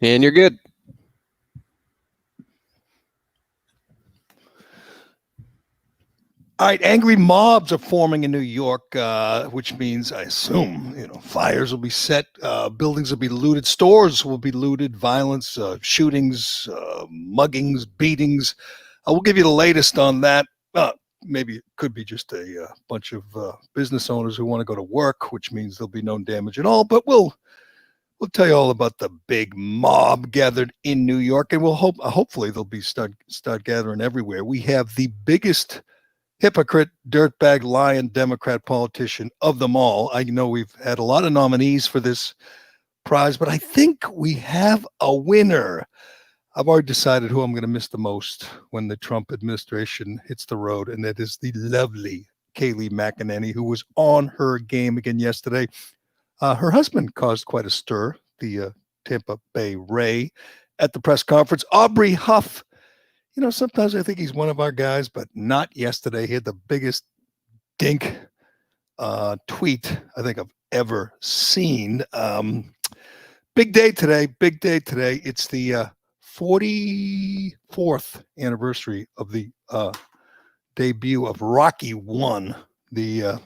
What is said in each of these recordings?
And you're good. All right, angry mobs are forming in New York, which means, I assume, fires will be set, buildings will be looted, stores will be looted, violence, shootings, muggings, beatings. We'll give you the latest on that. Maybe it could be just a bunch of business owners who want to go to work, which means there'll be no damage at all. But we'll tell you all about the big mob gathered in New York, and we'll hopefully they'll be start gathering everywhere. We have the biggest hypocrite, dirtbag, lion, Democrat politician of them all. I know we've had a lot of nominees for this prize, but I think we have a winner. I've already decided who I'm going to miss the most when the Trump administration hits the road, and that is the lovely Kayleigh McEnany, who was on her game again yesterday. Her husband caused quite a stir, the Tampa Bay Ray, at the press conference. Aubrey Huff, sometimes I think he's one of our guys, but not yesterday. He had the biggest dink tweet I think I've ever seen. Big day today. It's the 44th anniversary of the debut of Rocky 1, the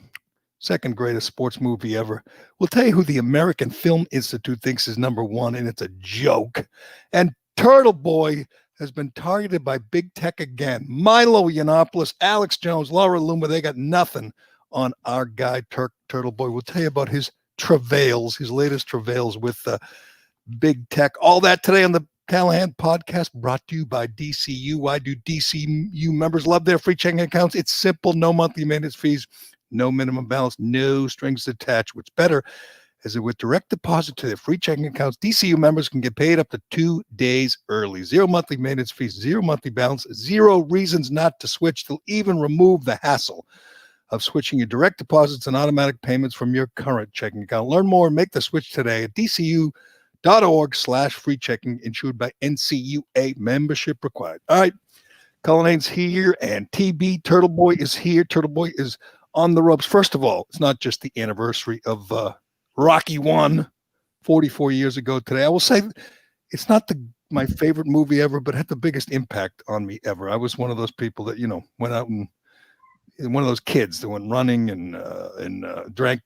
second greatest sports movie ever. We'll tell you who the American Film Institute thinks is number one, and it's a joke. And Turtleboy has been targeted by big tech again. Milo Yiannopoulos, Alex Jones, Laura Loomer, they got nothing on our guy, Turtleboy. We'll tell you about his latest travails with big tech. All that today on the Callahan Podcast, brought to you by DCU. Why do DCU members love their free checking accounts? It's simple, no monthly maintenance fees, no minimum balance, no strings attached. What's better is that with direct deposit to their free checking accounts, DCU members can get paid up to 2 days early. Zero monthly maintenance fees, zero monthly balance, zero reasons not to switch. They'll even remove the hassle of switching your direct deposits and automatic payments from your current checking account. Learn more and make the switch today at DCU.org/free checking, insured by NCUA, membership required. All right, Cullinane's here and TB Turtleboy is here. Turtleboy is on the ropes. First of all, it's not just the anniversary of Rocky 1, 44 years ago today. I will say it's not my favorite movie ever, but had the biggest impact on me ever. I was one of those people that, went out and one of those kids that went running and drank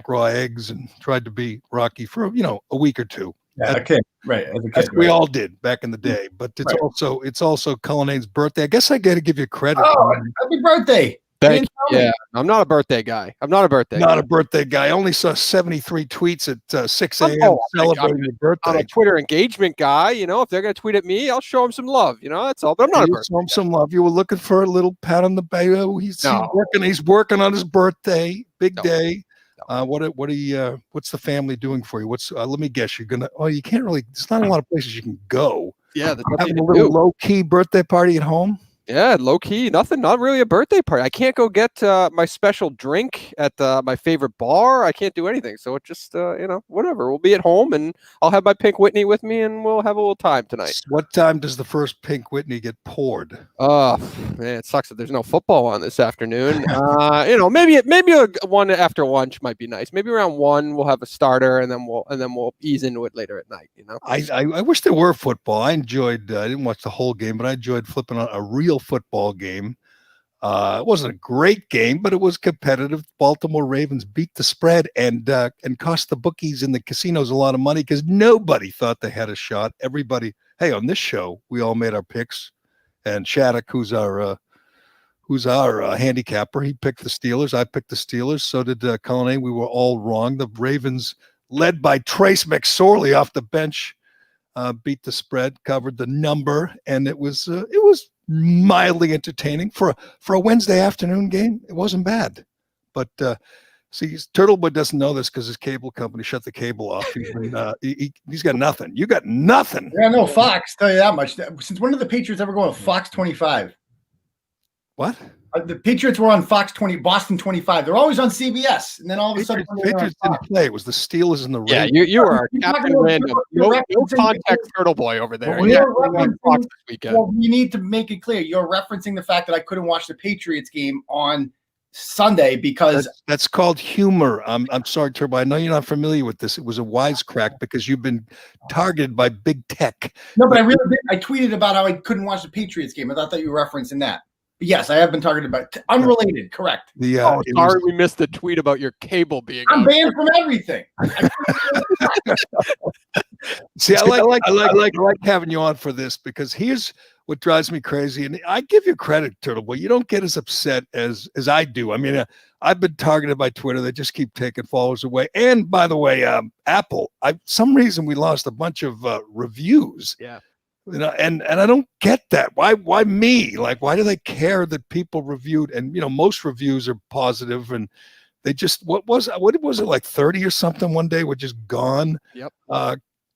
raw eggs and tried to be Rocky for, a week or two. Yeah, okay, right. As a kid, we all did back in the day, but it's also Cullinane's birthday. I guess I got to give you credit. Oh, happy birthday. Thank you. Yeah, I'm not a birthday guy. A birthday guy. I only saw 73 tweets at 6 a.m. celebrating your birthday. I'm a Twitter engagement guy. If they're going to tweet at me, I'll show them some love. That's all. But I'm not a birthday show him some love. You were looking for a little pat on the back. He's working on his birthday. Big day. What's the family doing for you? Let me guess. You're gonna. Oh, you can't really. There's not a lot of places you can go. Yeah, having a little low key birthday party at home. Yeah, low key, nothing, not really a birthday party. I can't go get my special drink at my favorite bar. I can't do anything. So it just, whatever. We'll be at home and I'll have my Pink Whitney with me and we'll have a little time tonight. What time does the first Pink Whitney get poured? Oh, man, it sucks that there's no football on this afternoon. Maybe a one after lunch might be nice. Maybe around 1 we'll have a starter and then we'll ease into it later at night. I wish there were football. I didn't watch the whole game, but I enjoyed flipping on a real football game. It wasn't a great game, but it was competitive. Baltimore Ravens beat the spread and cost the bookies in the casinos a lot of money because nobody thought they had a shot. Everybody, hey, on this show, we all made our picks, and Shattuck, who's our handicapper, he picked the Steelers. I picked the Steelers. So did Cullinane. We were all wrong. The Ravens, led by Trace McSorley off the bench, beat the spread, covered the number, and it was mildly entertaining for a Wednesday afternoon game. It wasn't bad, but see, Turtleboy doesn't know this because his cable company shut the cable off. He's got nothing. You got nothing. Yeah, no Fox. Tell you that much. Since when did the Patriots ever go on Fox 25? What? The Patriots were on Fox 20, Boston 25. They're always on CBS, and then all of a sudden, Patriots didn't play. It was the Steelers and the Ravens. Yeah, you are Captain Random. No contact Turtleboy over there. Fox this weekend. Well, you need to make it clear. You're referencing the fact that I couldn't watch the Patriots game on Sunday because that's called humor. I'm sorry, Turbo. I know you're not familiar with this. It was a wisecrack because you've been targeted by big tech. no, but I really did. I tweeted about how I couldn't watch the Patriots game. I thought that you were referencing that. But yes, I have been targeted by unrelated. Correct. Sorry, we missed the tweet about your cable being. I'm banned from everything. See, I like having you on for this because here's what drives me crazy, and I give you credit, Turtleboy. You don't get as upset as I do. I mean, I've been targeted by Twitter. They just keep taking followers away. And by the way, Apple, some reason we lost a bunch of reviews. Yeah. You know, and I don't get that. Why me? Like, why do they care that people reviewed? And most reviews are positive, and they just what was it like 30 or something one day were just gone. Yep.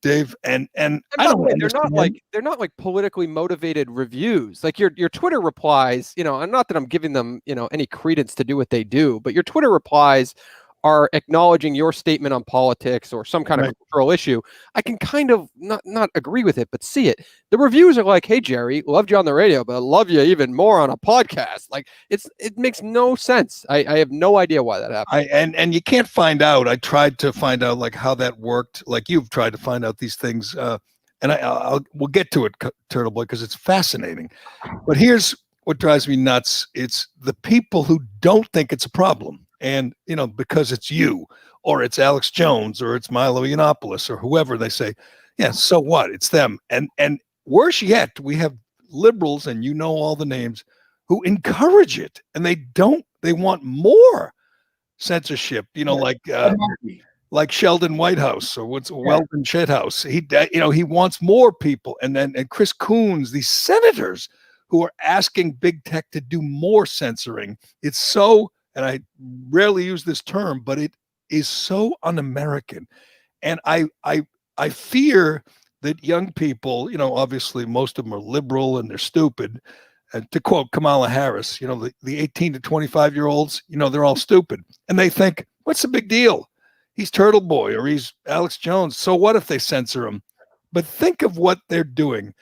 Dave, and I don't they're not like politically motivated reviews. Like your Twitter replies, and not that I'm giving them, any credence to do what they do, but your Twitter replies are acknowledging your statement on politics or some kind of cultural issue. I can kind of not agree with it, but see it. The reviews are like, "Hey Jerry, loved you on the radio, but I love you even more on a podcast." Like it makes no sense. I have no idea why that happened. And you can't find out. I tried to find out like how that worked. Like you've tried to find out these things, and we'll get to it, Turtleboy, because it's fascinating. But here's what drives me nuts: it's the people who don't think it's a problem. And, because it's you or it's Alex Jones or it's Milo Yiannopoulos or whoever, they say, yeah, so what? It's them. And worse yet, we have liberals, and all the names, who encourage it. And they want more censorship, like Sheldon Whitehouse or Weldon Shedhouse. He wants more people. And Chris Coons, these senators who are asking big tech to do more censoring. It's so, and I rarely use this term, but it is so un-American. And I fear that young people, obviously most of them are liberal and they're stupid. And to quote Kamala Harris, the 18 to 25-year-olds, they're all stupid. And they think, what's the big deal? He's Turtleboy or he's Alex Jones. So what if they censor him? But think of what they're doing.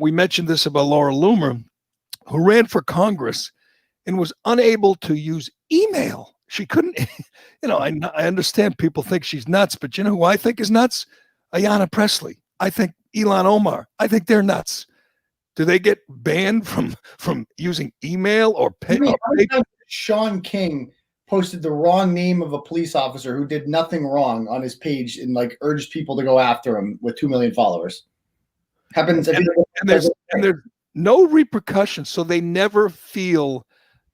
We mentioned this about Laura Loomer, who ran for Congress and was unable to use email. She couldn't, I understand people think she's nuts, but you know who I think is nuts? Ayanna Pressley. I think Ilhan Omar. I think they're nuts. Do they get banned from using email or paper? Sean King posted the wrong name of a police officer who did nothing wrong on his page and urged people to go after him with 2 million followers. Happens. And there's no repercussions, so they never feel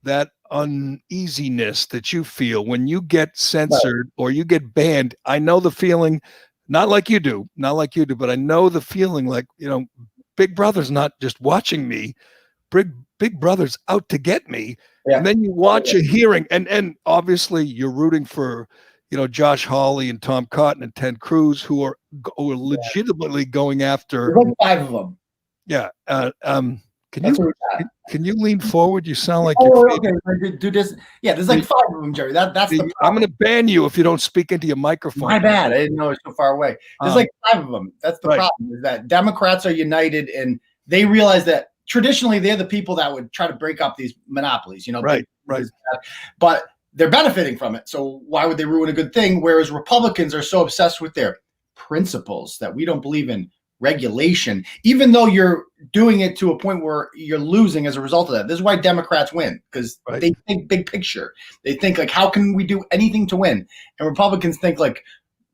that uneasiness that you feel when you get censored or you get banned. I know the feeling, not like you do, but I know the feeling like, Big Brother's not just watching me, Big Brother's out to get me. Yeah. And then you watch a hearing and obviously you're rooting for, Josh Hawley and Tom Cotton and Ted Cruz, who are legitimately going after. There's like 5 of them. Yeah. Can you lean forward? You sound like you're okay. Do this. Yeah, there's like 5 of them, Jerry. That's the problem. I'm going to ban you if you don't speak into your microphone. My bad. I didn't know it was so far away. There's like 5 of them. That's the problem, is that Democrats are united and they realize that traditionally they're the people that would try to break up these monopolies, Right. But they're benefiting from it. So why would they ruin a good thing? Whereas Republicans are so obsessed with their principles that we don't believe in regulation, even though you're doing it to a point where you're losing as a result of that. This is why Democrats win, because they think big picture. They think how can we do anything to win? And Republicans think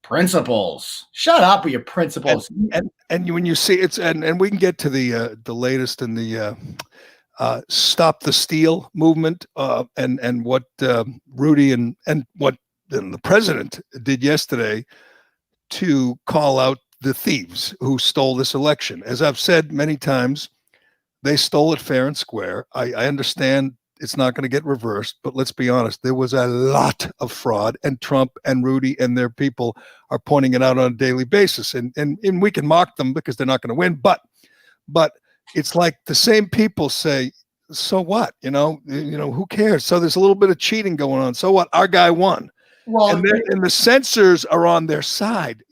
principles. Shut up with your principles. And when you see it's and we can get to the latest in the Stop the Steal movement and what Rudy and what the president did yesterday to call out the thieves who stole this election. As I've said many times, they stole it fair and square. I understand it's not going to get reversed, but let's be honest, there was a lot of fraud, and Trump and Rudy and their people are pointing it out on a daily basis. And we can mock them because they're not going to win, but it's like the same people say, so what? Who cares? So there's a little bit of cheating going on. So what? Our guy won. Well, and the censors are on their side.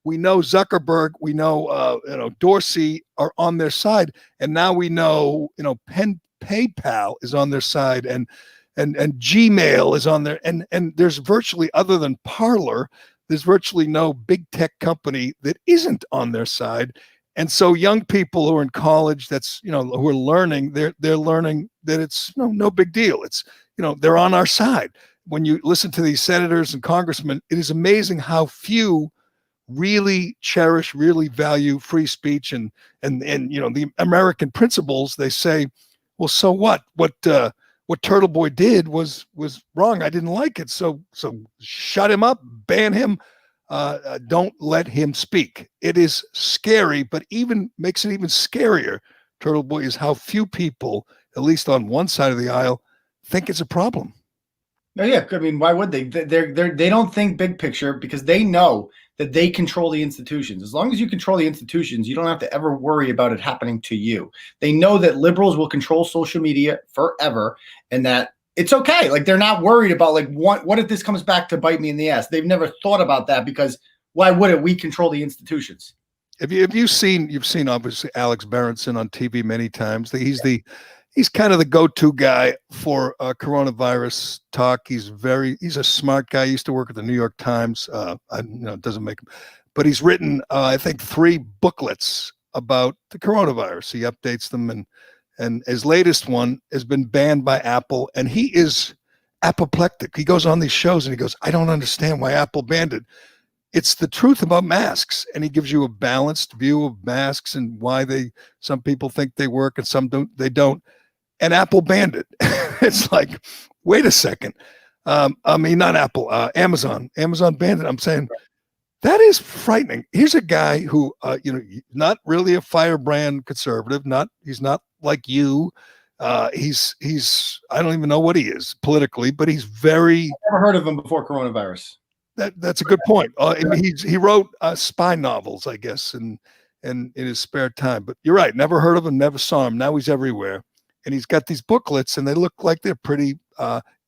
We know Zuckerberg, we know Dorsey are on their side, and now we know PayPal is on their side, and and Gmail is on there, and there's virtually, other than Parler, there's virtually no big tech company that isn't on their side. And so young people who are in college, that's, you know, who are learning, they're learning that it's no big deal. It's, you know, they're on our side. When you listen to these senators and congressmen, it is amazing how few really cherish, really value free speech and you know, the American principles. They say, well, so what? What Turtleboy did was wrong. I didn't like it. So shut him up, ban him. Don't let him speak. It is scary, but even makes it even scarier, Turtleboy, is how few people, at least on one side of the aisle, think it's a problem. No, yeah. I mean, why would they? They don't think big picture because they know that they control the institutions. As long as you control the institutions, you don't have to ever worry about it happening to you. They know that liberals will control social media forever, and that it's okay. Like, they're not worried about, like, what if this comes back to bite me in the ass? They've never thought about that, because why would it? We control the institutions. You've seen obviously Alex Berenson on TV many times. He's kind of the go-to guy for coronavirus talk. He's a smart guy. He used to work at the New York Times. It doesn't make him, but he's written, I think, 3 booklets about the coronavirus. He updates them, and his latest one has been banned by Apple, and he is apoplectic. He goes on these shows and he goes, I don't understand why Apple banned it. It's the truth about masks, and he gives you a balanced view of masks and why some people think they work and some don't. They don't. And Apple banned it. It's like, wait a second. I mean, not Apple, Amazon. Amazon banned it. I'm saying that is frightening. Here's a guy who, not really a firebrand conservative. He's not like you. He's I don't even know what he is politically, but he's very. I've never heard of him before coronavirus. That's a good point. He wrote spy novels, I guess, and in his spare time. But you're right. Never heard of him. Never saw him. Now he's everywhere. And he's got these booklets, and they look like they're pretty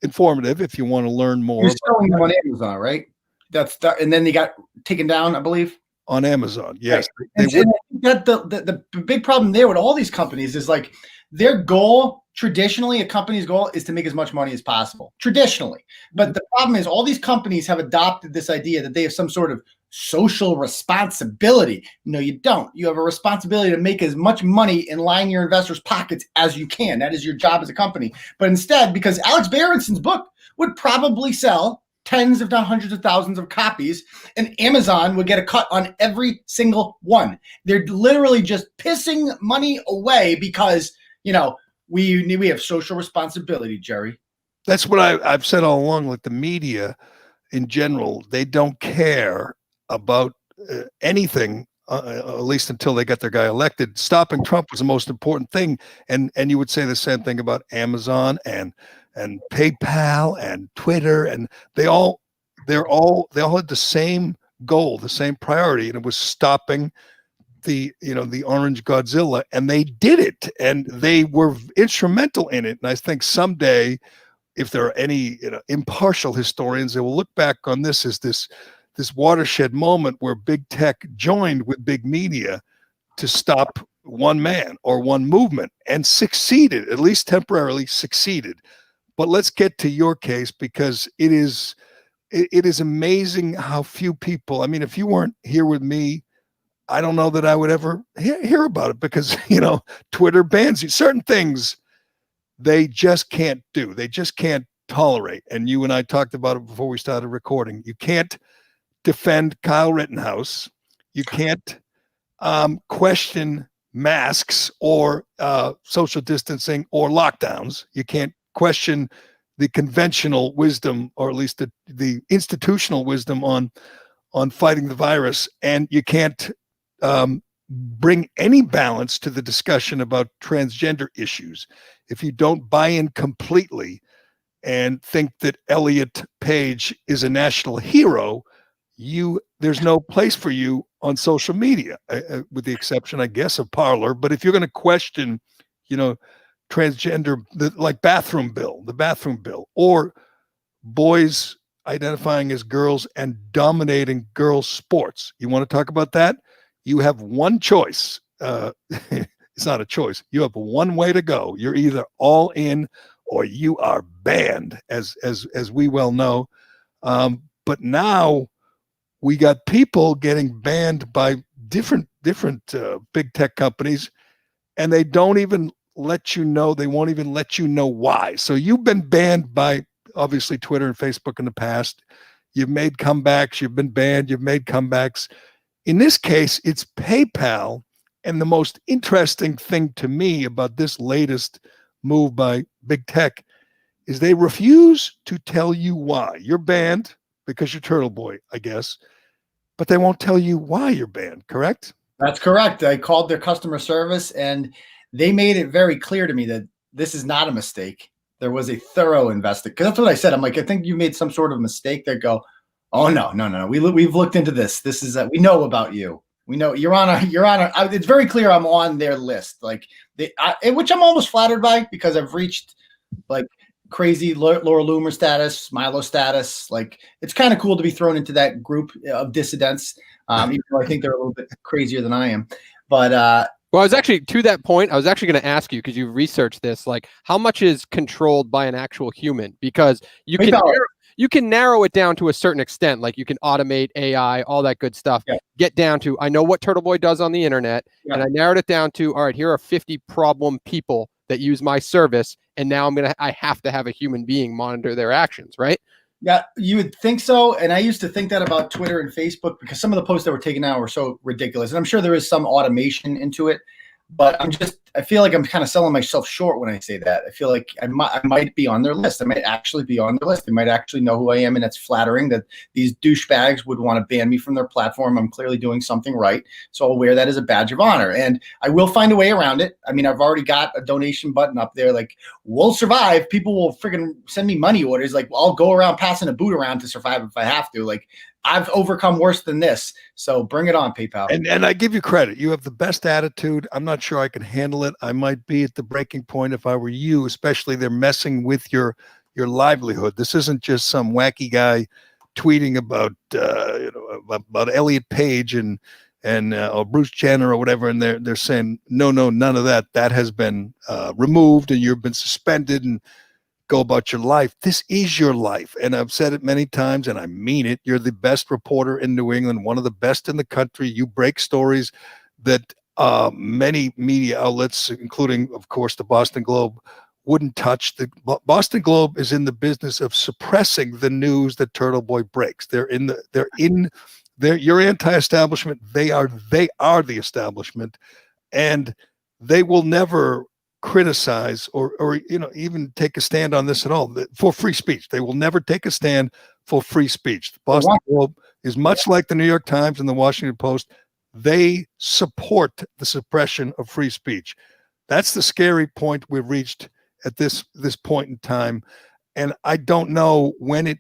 informative if you want to learn more. You're selling them on Amazon, right? And then they got taken down, I believe. On Amazon, yes. Right. The big problem there with all these companies is, like, their goal, traditionally, a company's goal is to make as much money as possible. Traditionally. But the problem is, all these companies have adopted this idea that they have some sort of social responsibility. No, you don't. You have a responsibility to make as much money and line your investors' pockets as you can. That is your job as a company. But instead, because Alex Berenson's book would probably sell tens, if not hundreds of thousands of copies, and Amazon would get a cut on every single one. They're literally just pissing money away because, we have social responsibility, Jerry. That's what I've said all along. Like, the media in general, they don't care about anything, at least until they get their guy elected. Stopping Trump was the most important thing, and you would say the same thing about Amazon and PayPal and Twitter, and they all had the same goal, the same priority, and it was stopping the orange Godzilla, and they did it, and they were instrumental in it. And I think someday, if there are any impartial historians, they will look back on this as this watershed moment where big tech joined with big media to stop one man or one movement, and succeeded, at least temporarily succeeded. But let's get to your case, because it is amazing how few people. I mean, if you weren't here with me, I don't know that I would ever hear about it, because Twitter bans you. Certain things they just can't do. They just can't tolerate. And you and I talked about it before we started recording. You can't defend Kyle Rittenhouse. You can't question masks or social distancing or lockdowns. You can't question the conventional wisdom, or at least the institutional wisdom on fighting the virus. And you can't bring any balance to the discussion about transgender issues if you don't buy in completely and think that Elliot Page is a national hero. There's no place for you on social media, with the exception, I guess, of Parler. But if you're going to question, transgender, the bathroom bill, or boys identifying as girls and dominating girls' sports, you want to talk about that? You have one choice. It's not a choice. You have one way to go. You're either all in or you are banned, as we well know. But now we got people getting banned by different big tech companies, and they don't even let you know. They won't even let you know why. So you've been banned by obviously Twitter and Facebook in the past. You've made comebacks. You've been banned. You've made comebacks. In this case, it's PayPal. And the most interesting thing to me about this latest move by big tech is they refuse to tell you why. You're banned because you're Turtleboy, I guess, but they won't tell you why you're banned, correct? That's correct. I called their customer service, and they made it very clear to me that this is not a mistake. There was a thorough investigation. Because that's what I said. I'm like, I think you made some sort of mistake. They go, oh, no. We've looked into this. This is we know about you. We know you're on a. It's very clear I'm on their list. Like which I'm almost flattered by, because I've reached like crazy Laura Loomer status, Milo status. Like, it's kind of cool to be thrown into that group of dissidents. Even though I think they're a little bit crazier than I am. But well, I was actually, to that point, I was actually going to ask you, because you've researched this, like, how much is controlled by an actual human? Because you can narrow it down to a certain extent. Like, you can automate AI, all that good stuff. Yeah. Get down to, I know what Turtleboy does on the internet, and I narrowed it down to, all right, here are 50 problem people that use my service, and now I have to have a human being monitor their actions, right? Yeah, you would think so. And I used to think that about Twitter and Facebook, because some of the posts that were taken out were so ridiculous. And I'm sure there is some automation into it, but I feel like I'm kind of selling myself short when I say that. I feel like I might be on their list. I might actually be on their list. They might actually know who I am. And it's flattering that these douchebags would want to ban me from their platform. I'm clearly doing something right. So I'll wear that as a badge of honor. And I will find a way around it. I mean, I've already got a donation button up there. Like, we'll survive. People will freaking send me money orders. Like, I'll go around passing a boot around to survive if I have to. Like, I've overcome worse than this. So bring it on, PayPal. And I give you credit. You have the best attitude. I'm not sure I can handle it. I might be at the breaking point if I were you, especially they're messing with your livelihood. This isn't just some wacky guy tweeting about about Elliot Page and or Bruce Jenner or whatever, and they're saying no, none of that. That has been removed, and you've been suspended, and go about your life. This is your life. And I've said it many times, and I mean it. You're the best reporter in New England, one of the best in the country. You break stories that many media outlets, including, of course, the Boston Globe, wouldn't touch. The Boston Globe is in the business of suppressing the news that Turtleboy breaks. You're anti-establishment. They are the establishment, and they will never criticize or even take a stand on this at all for free speech. They will never take a stand for free speech. The Boston Globe is much like the New York Times and the Washington Post. They support the suppression of free speech. That's the scary point we've reached at this point in time. And I don't know when it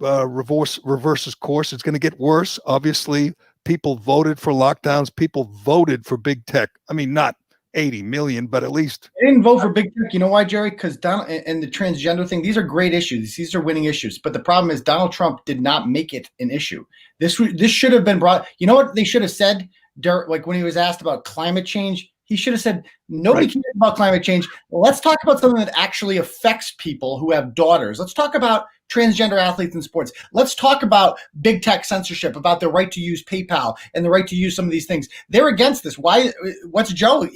reverses course. It's going to get worse. Obviously, people voted for lockdowns. People voted for big tech. I mean, not 80 million, but at least. I didn't vote for big tech. You know why, Jerry? Because Donald and the transgender thing, these are great issues. These are winning issues. But the problem is Donald Trump did not make it an issue. This should have been brought. You know what they should have said? Like, when he was asked about climate change, he should have said, nobody cares about climate change. Let's talk about something that actually affects people who have daughters. Let's talk about transgender athletes in sports. Let's talk about big tech censorship, about the right to use PayPal and the right to use some of these things. They're against this. Why? What's Joe?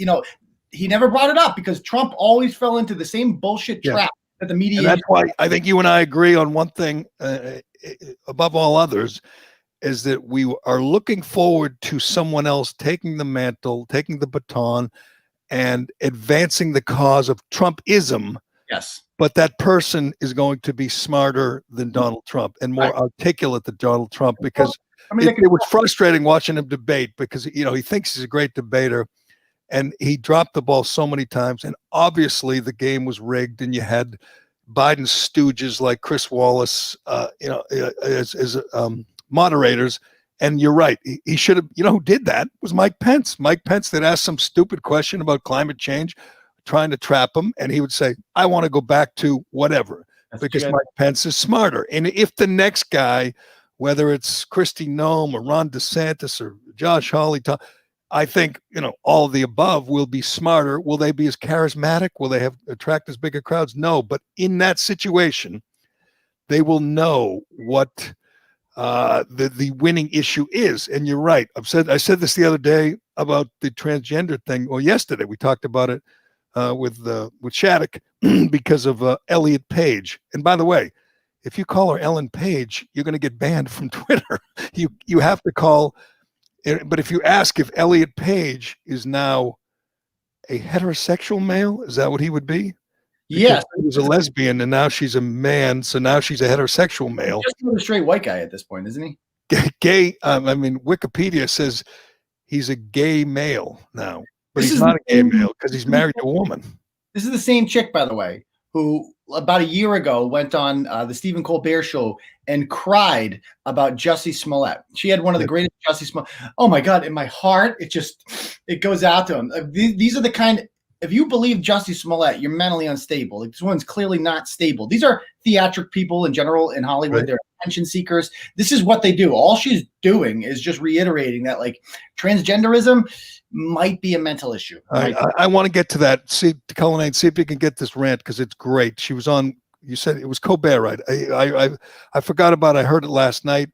He never brought it up because Trump always fell into the same bullshit trap that the media. And that's why I think you and I agree on one thing above all others, is that we are looking forward to someone else taking the mantle, taking the baton, and advancing the cause of Trumpism. Yes. But that person is going to be smarter than Donald Trump and more articulate than Donald Trump, because it was frustrating watching him debate, because he thinks he's a great debater, and he dropped the ball so many times. And obviously the game was rigged, and you had Biden's stooges like Chris Wallace, as moderators. And you're right. He should have, who did that was Mike Pence. Mike Pence that asked some stupid question about climate change, trying to trap him. And he would say, I want to go back to whatever, because Mike Pence is smarter. And if the next guy, whether it's Kristi Noem or Ron DeSantis or Josh Hawley, I think, all of the above. Will be smarter. Will they be as charismatic? Will they attract as big a crowds? No, but in that situation, they will know what the winning issue is. And you're right. I said this the other day about the transgender thing. Well, yesterday we talked about it with Shattuck because of Elliot Page. And by the way, if you call her Ellen Page, you're going to get banned from Twitter. You have to call. But if you ask if Elliot Page is now a heterosexual male, is that what he would be? Yes, he was a lesbian and now she's a man, so now she's a heterosexual male. He's just a straight white guy at this point, isn't he? Gay. Wikipedia says he's a gay male now, but he's not a gay male because he's married to a woman. This is the same chick, by the way, who about a year ago went on the Stephen Colbert show and cried about Jussie Smollett. She had one of the greatest Jussie Smollett. Oh my God, in my heart, it goes out to him. These are the kind. If you believe Jussie Smollett, you're mentally unstable. Like, this one's clearly not stable. These are theatric people in general in Hollywood. Right. They're attention seekers. This is what they do. All she's doing is just reiterating that, like, transgenderism might be a mental issue. I want to get to that. See, Cullinane, see if you can get this rant because it's great. She was on. You said it was Colbert, right? I forgot about it. I heard it last night.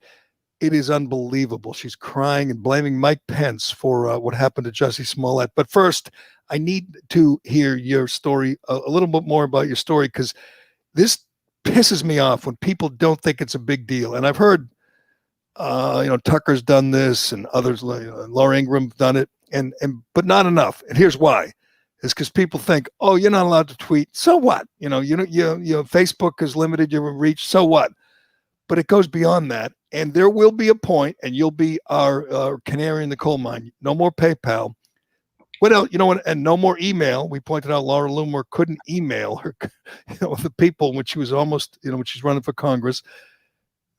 It is unbelievable. She's crying and blaming Mike Pence for what happened to Jussie Smollett. But first, I need to hear your story, a little bit more about your story, because this pisses me off when people don't think it's a big deal. And I've heard, Tucker's done this and others, Laura Ingraham done it, but not enough. And here's why. It's because people think, oh, you're not allowed to tweet. So what? Facebook has limited your reach. So what? But it goes beyond that. And there will be a point, and you'll be our canary in the coal mine. No more PayPal. What else? And no more email. We pointed out Laura Loomer couldn't email her, the people when she was almost, when she's running for Congress.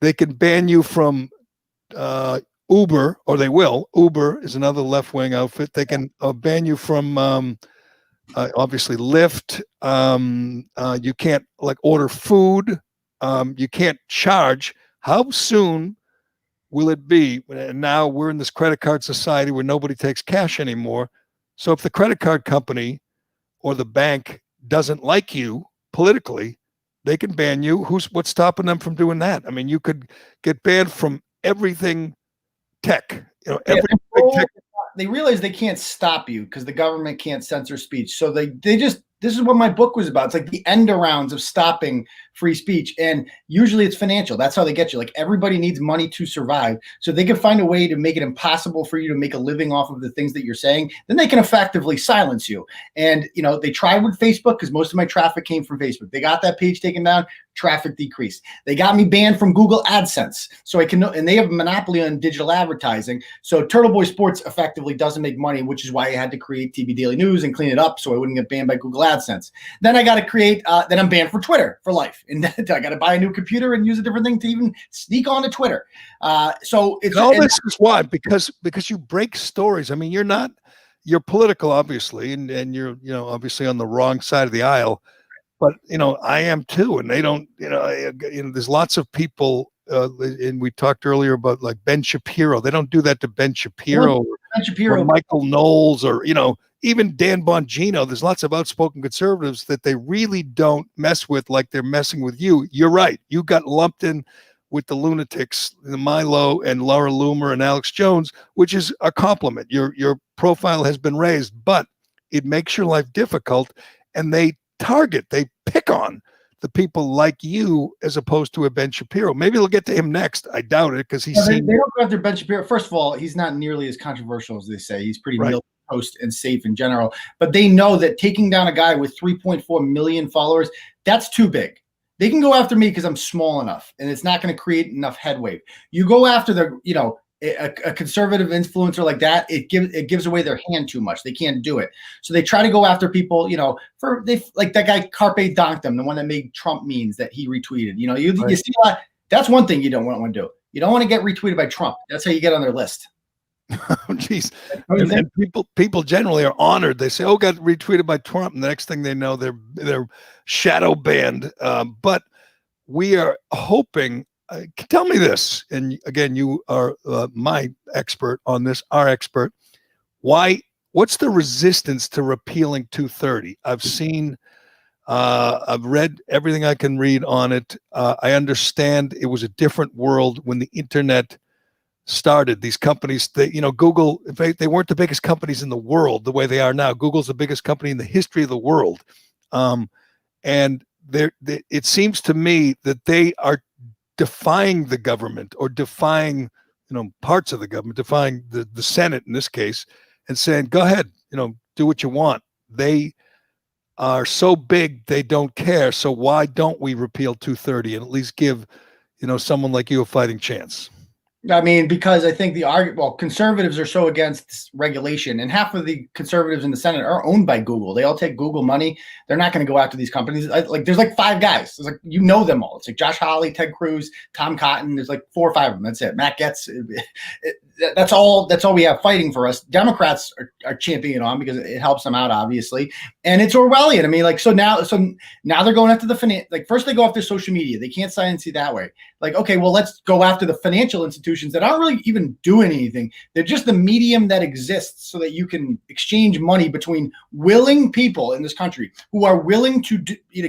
They can ban you from Uber, or they will. Uber is another left-wing outfit. They can ban you from obviously Lyft. You can't order food. You can't charge. How soon will it be? And now we're in this credit card society where nobody takes cash anymore. So if the credit card company or the bank doesn't like you politically, they can ban you. What's stopping them from doing that? I mean, you could get banned from everything tech. They realize they can't stop you because the government can't censor speech. So they just, this is what my book was about. It's like the end arounds of stopping free speech. And usually it's financial. That's how they get you. Like, everybody needs money to survive. So they can find a way to make it impossible for you to make a living off of the things that you're saying. Then they can effectively silence you. And, they tried with Facebook because most of my traffic came from Facebook. They got that page taken down. Traffic decreased. They got me banned from Google AdSense. So and they have a monopoly on digital advertising. So Turtleboy Sports effectively doesn't make money, which is why I had to create TV Daily News and clean it up so I wouldn't get banned by Google AdSense. Then I got to create, then I'm banned for Twitter for life. And I got to buy a new computer and use a different thing to even sneak onto Twitter. So it's all this is why, because you break stories. I mean, you're political, obviously, and you're, obviously on the wrong side of the aisle. But, I am too. And they don't, there's lots of people, and we talked earlier about like Ben Shapiro. They don't do that to Ben Shapiro, or Michael Knowles, or, even Dan Bongino. There's lots of outspoken conservatives that they really don't mess with like they're messing with you. You're right. You got lumped in with the lunatics, the Milo and Laura Loomer and Alex Jones, which is a compliment. Your profile has been raised, but it makes your life difficult. And they pick on the people like you as opposed to a Ben Shapiro. Maybe they'll get to him next. I doubt it because they don't go after Ben Shapiro. First of all, he's not nearly as controversial as they say. He's pretty milquetoast and safe in general. But they know that taking down a guy with 3.4 million followers, that's too big. They can go after me because I'm small enough and it's not going to create enough headway. You go after a conservative influencer like that, it gives away their hand too much. They can't do it. So they try to go after people, like that guy Carpe Donktum, the one that made Trump memes that he retweeted. You see a lot. That's one thing you don't want to do. You don't want to get retweeted by Trump. That's how you get on their list. Oh, geez. And people generally are honored. They say, "Oh, got retweeted by Trump," and the next thing they know, they're shadow banned. But we are hoping. Tell me this, and again, you are my expert on this, our expert. Why? What's the resistance to repealing 230? I've read everything I can read on it. I understand it was a different world when the internet started. These companies, Google, they weren't the biggest companies in the world the way they are now. Google's the biggest company in the history of the world. And it seems to me that they are defying the government, or defying, parts of the government, defying the Senate in this case, and saying, go ahead, do what you want. They are so big, they don't care. So why don't we repeal 230 and at least give, someone like you a fighting chance? I mean, because I think conservatives are so against regulation, and half of the conservatives in the Senate are owned by Google. They all take Google money. They're not going to go after these companies. There's like 5 guys. There's them all. It's like Josh Hawley, Ted Cruz, Tom Cotton. There's like 4 or 5 of them. That's it. Matt Gaetz. That's all we have fighting for us. Democrats are championing it on because it helps them out, obviously. And it's Orwellian. I mean, so now they're going after the first they go after social media. They can't silence you that way. Okay, well, let's go after the financial institutions that aren't really even doing anything. They're just the medium that exists so that you can exchange money between willing people in this country who are willing to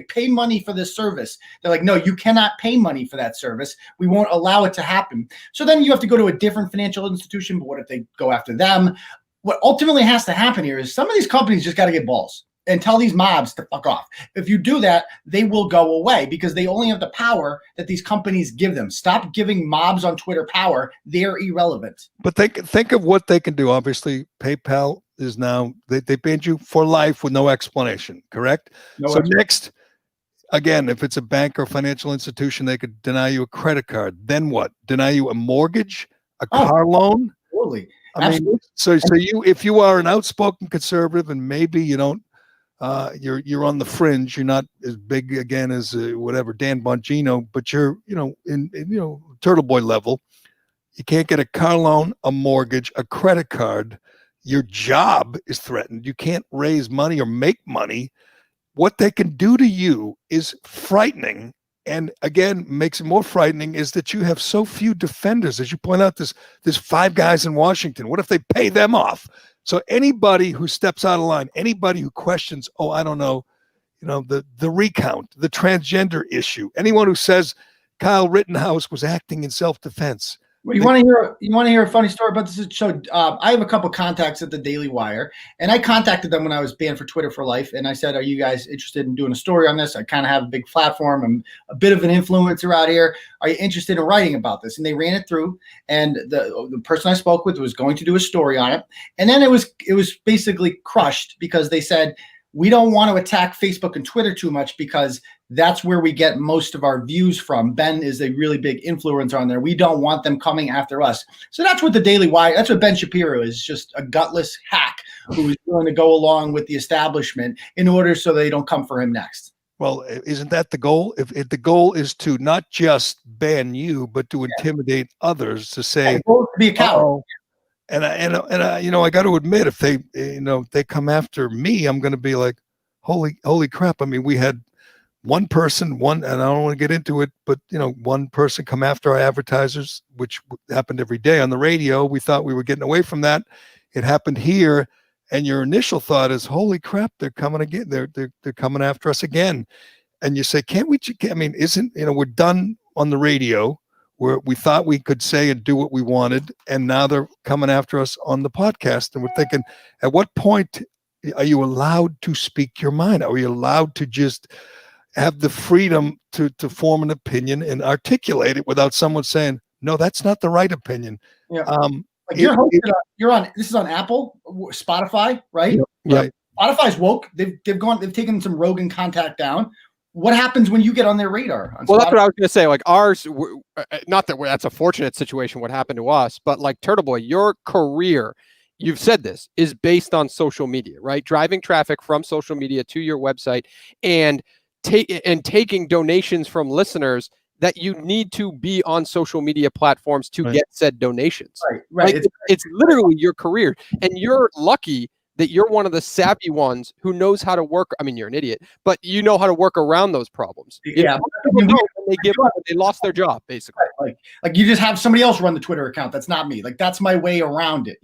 pay money for this service. They're like, no, you cannot pay money for that service. We won't allow it to happen. So then you have to go to a different financial institution. But what if they go after them? What ultimately has to happen here is some of these companies just got to get balls and tell these mobs to fuck off. If you do that, they will go away because they only have the power that these companies give them. Stop giving mobs on Twitter power. They're irrelevant. But think of what they can do. Obviously, PayPal is now, they banned you for life with no explanation, correct? Next, again, if it's a bank or financial institution, they could deny you a credit card. Then what? Deny you a mortgage, a car loan? Absolutely. I mean, so if you are an outspoken conservative and maybe you don't, you're on the fringe. You're not as big again as whatever Dan Bongino, but you're in Turtleboy level. You can't get a car loan, a mortgage, a credit card. Your job is threatened. You can't raise money or make money. What they can do to you is frightening. And again, makes it more frightening is that you have so few defenders. As you point out, there's 5 guys in Washington. What if they pay them off? So anybody who steps out of line, anybody who questions, I don't know, the recount, the transgender issue, anyone who says Kyle Rittenhouse was acting in self-defense. Well, you want to hear a funny story about this? So I have a couple contacts at the Daily Wire, and I contacted them when I was banned for Twitter for life, and I said, "Are you guys interested in doing a story on this? I kind of have a big platform. I'm a bit of an influencer out here. Are you interested in writing about this?" And they ran it through, and the person I spoke with was going to do a story on it, and then it was basically crushed because they said, we don't want to attack Facebook and Twitter too much because that's where we get most of our views from. Ben is a really big influencer on there. We don't want them coming after us. So that's what the Daily Wire, that's what Ben Shapiro is, just a gutless hack who is willing to go along with the establishment in order so they don't come for him next. Well, isn't that the goal? If the goal is to not just ban you, but to intimidate others, to say, to be a coward. And I got to admit, if they come after me, I'm going to be like, holy crap. I mean, we had one person, and I don't want to get into it, but one person come after our advertisers, which happened every day on the radio. We thought we were getting away from that. It happened here. And your initial thought is, holy crap, they're coming again. They're coming after us again. And you say, can't we, we're done on the radio where we thought we could say and do what we wanted, and now they're coming after us on the podcast. And we're thinking, at what point are you allowed to speak your mind? Are you allowed to just have the freedom to form an opinion and articulate it without someone saying, no, that's not the right opinion? Yeah. You're on. This is on Apple, Spotify, right? Yeah. Right. Spotify's woke. They've taken some Rogan contact down. What happens when you get on their radar? Well, that's what I was going to say. Like ours, not that that's a fortunate situation, what happened to us, but like Turtleboy, your career, you've said this, is based on social media, right? Driving traffic from social media to your website and taking donations from listeners that you need to be on social media platforms to get said donations. Right. Like, it's literally your career. And you're lucky that you're one of the savvy ones who knows how to work. I mean, you're an idiot, but you know how to work around those problems. Yeah. They give up, they lost their job, basically. Like you just have somebody else run the Twitter account. That's not me. Like that's my way around it,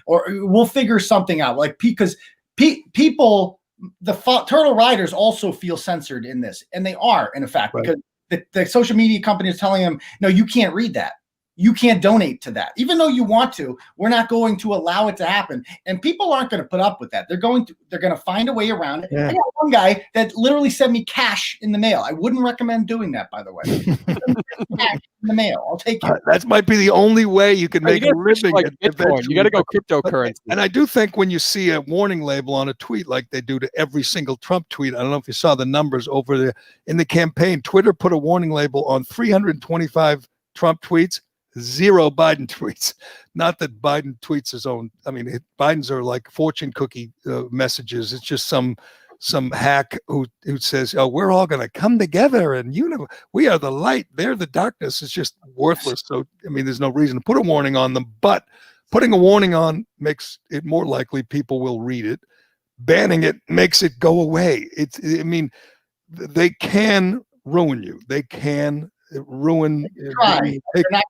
or we'll figure something out. Like because people, the turtle riders also feel censored in this, and they are in effect because the social media company is telling them, no, you can't read that. You can't donate to that. Even though you want to, we're not going to allow it to happen. And people aren't going to put up with that. They're going to find a find a way around it. I got one guy that literally sent me cash in the mail. I wouldn't recommend doing that, by the way. Cash in the mail. I'll take it. That might be the only way you can make a living. Like Bitcoin. You got to go cryptocurrency. And I do think when you see a warning label on a tweet like they do to every single Trump tweet, I don't know if you saw the numbers over there in the campaign. Twitter put a warning label on 325 Trump tweets. 0 Biden tweets. Not that Biden tweets his own. I mean, Biden's are like fortune cookie messages. It's just some hack who says, "Oh, we're all going to come together, and we are the light. They're the darkness." It's just worthless. So, I mean, there's no reason to put a warning on them. But putting a warning on makes it more likely people will read it. Banning it makes it go away. I mean, they can ruin you. They can ruin. They're not going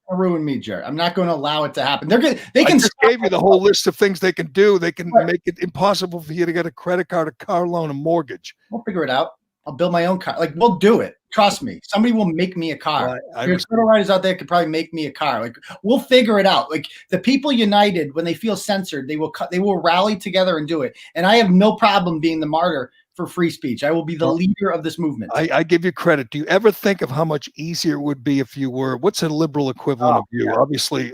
to ruin me, Jared. I'm not going to allow it to happen. They can just gave you the whole list of things they can do. They can make it impossible for you to get a credit card, a car loan, a mortgage. We'll figure it out. I'll build my own car. Like we'll do it. Trust me. Somebody will make me a car. There's turtle riders out there could probably make me a car. Like we'll figure it out. Like the people united, when they feel censored, they will rally together and do it. And I have no problem being the martyr for free speech. I will be the leader of this movement. I give you credit. Do you ever think of how much easier it would be if you were, what's a liberal equivalent of you? Yeah. Obviously,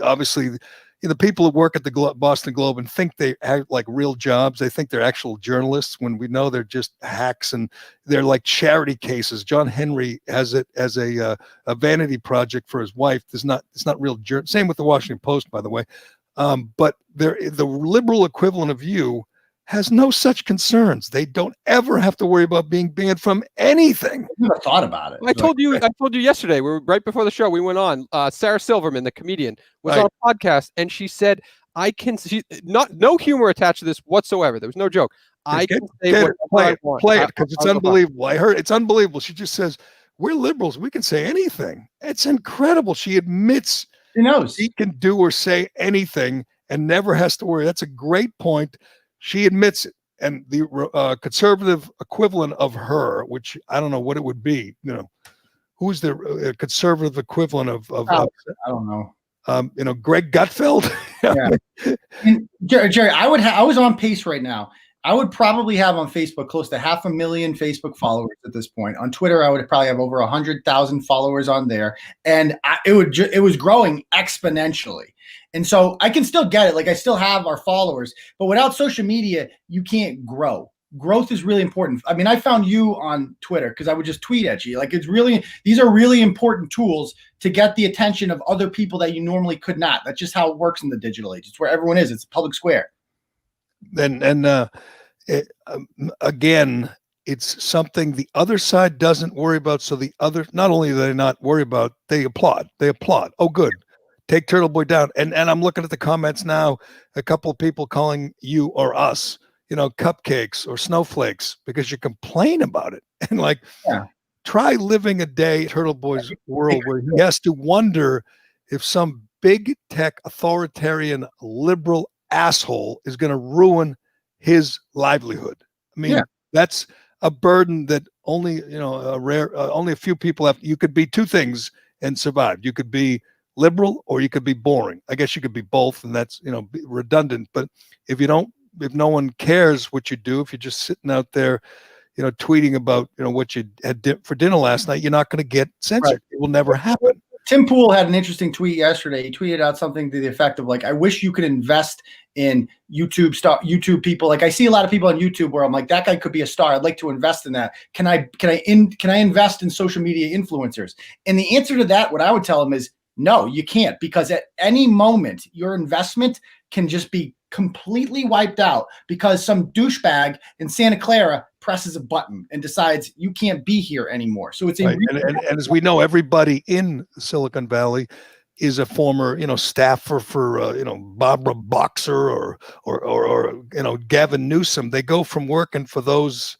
the people who work at the Boston Globe and think they act like real jobs, they think they're actual journalists when we know they're just hacks and they're like charity cases. John Henry has it as a vanity project for his wife. It's not real journalism. Same with the Washington Post, by the way. But the liberal equivalent of you has no such concerns. They don't ever have to worry about being banned from anything. I never thought about it. I told you yesterday, we were right before the show, we went on, Sarah Silverman, the comedian, was on a podcast, and she said, no humor attached to this whatsoever. There was no joke. I can say play it, because it's unbelievable. I heard it's unbelievable. She just says, we're liberals. We can say anything. It's incredible. She admits she can do or say anything and never has to worry. That's a great point. She admits it, and the conservative equivalent of her, which I don't know what it would be. Who's the conservative equivalent of I don't know. Greg Gutfeld. Yeah. And Jerry, I was on pace right now. I would probably have on Facebook close to 500,000 Facebook followers at this point. On Twitter, I would probably have over 100,000 followers on there, and it was growing exponentially. And so I can still get it. Like I still have our followers, but without social media, you can't grow. Growth is really important. I mean, I found you on Twitter because I would just tweet at you. Like these are really important tools to get the attention of other people that you normally could not. That's just how it works in the digital age. It's where everyone is. It's a public square. Again, it's something the other side doesn't worry about. So not only do they not worry about, they applaud. Oh, good. Take Turtleboy down. And I'm looking at the comments now, a couple of people calling you or us, cupcakes or snowflakes because you complain about it. And try living a day Turtleboy's world where he has to wonder if some big tech authoritarian liberal asshole is going to ruin his livelihood. I mean, that's a burden that only, only a few people have. You could be two things and survive. You could be liberal or you could be boring. I guess you could be both, and that's redundant. But if no one cares what you do, if you're just sitting out there tweeting about what you had for dinner last night, you're not going to get censored. Right. It will never happen. Tim Pool had an interesting tweet yesterday. He tweeted out something to the effect of I wish you could invest in YouTube people. Like I see a lot of people on YouTube where I'm like, that guy could be a star. I'd like to invest in that. Can I invest in social media influencers? And the answer to that, what I would tell him is, no, you can't, because at any moment your investment can just be completely wiped out because some douchebag in Santa Clara presses a button and decides you can't be here anymore. So it's and as we know, everybody in Silicon Valley is a former staffer for Barbara Boxer or Gavin Newsom. They go from working for those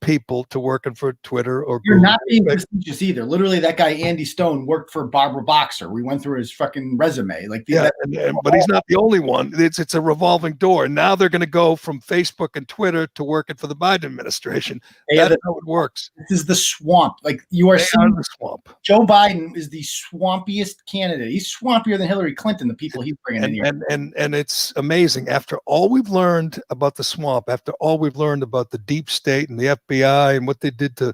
people to working for Twitter or You're Google. not being prestigious either. Literally, that guy Andy Stone worked for Barbara Boxer. We went through his fucking resume. Like, but he's not the only one. It's a revolving door. And now they're going to go from Facebook and Twitter to working for the Biden administration. That's how it works. This is the swamp. Like, you are seeing the swamp. Joe Biden is the swampiest candidate. He's swampier than Hillary Clinton, the people he's bringing in here. And it's amazing. After all we've learned about the swamp, after all we've learned about the deep state and the FBI and what they did to,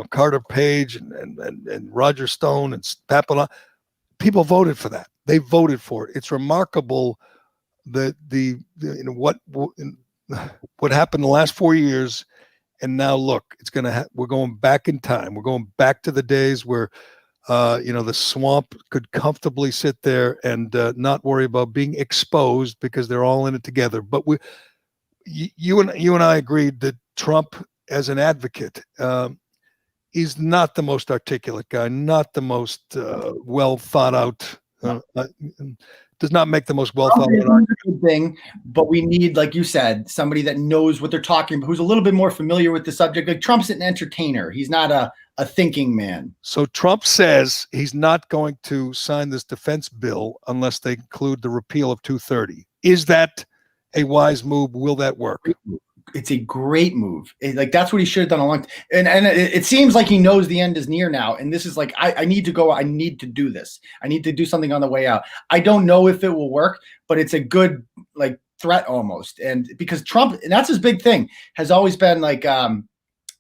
Carter Page and Roger Stone and Papillon, people voted for that. They voted for it. It's remarkable that what happened the last 4 years, and now look, it's we're going back in time. We're going back to the days where the swamp could comfortably sit there and not worry about being exposed because they're all in it together. But you and I agreed that Trump, as an advocate, is not the most articulate guy, not the most well thought out. Does not make the most well thought out thing. But we need, like you said, somebody that knows what they're talking about, who's a little bit more familiar with the subject. Like, Trump's an entertainer. He's not a thinking man. So Trump says he's not going to sign this defense bill unless they include the repeal of 230. Is that a wise move? Will that work? It's a great move. That's what he should have done a long time. And it seems like he knows the end is near now. And this is like, I need to go. I need to do this. I need to do something on the way out. I don't know if it will work, but it's a good threat almost. And because Trump, and that's his big thing, has always been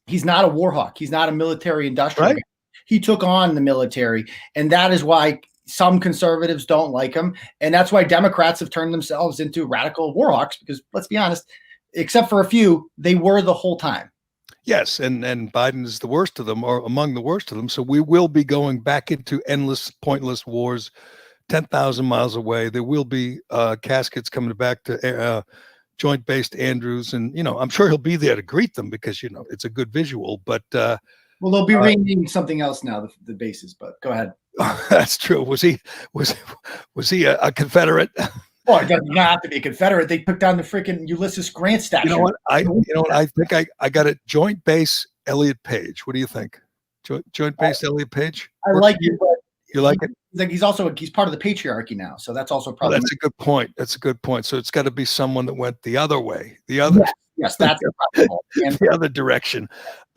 he's not a war hawk. He's not a military industrial. Right. He took on the military, and that is why some conservatives don't like him. And that's why Democrats have turned themselves into radical war hawks, because let's be honest, except for a few, they were the whole time. Yes, and Biden is the worst of them, or among the worst of them. So we will be going back into endless, pointless wars, 10,000 miles away. There will be caskets coming back to Joint-based Andrews, and I'm sure he'll be there to greet them because it's a good visual. But well, they'll be renaming something else now, the bases. But go ahead. That's true. Was he a Confederate? Oh, it doesn't have to be a Confederate. They took down the freaking Ulysses Grant statue. You know what? I think I got it. Joint base Elliot Page. What do you think? Joint base Elliot Page. I like it. But you like it? He's part of the patriarchy now, so that's also probably. That's a good point. That's a good point. So it's got to be someone that went the other way. Yes, that's the other direction.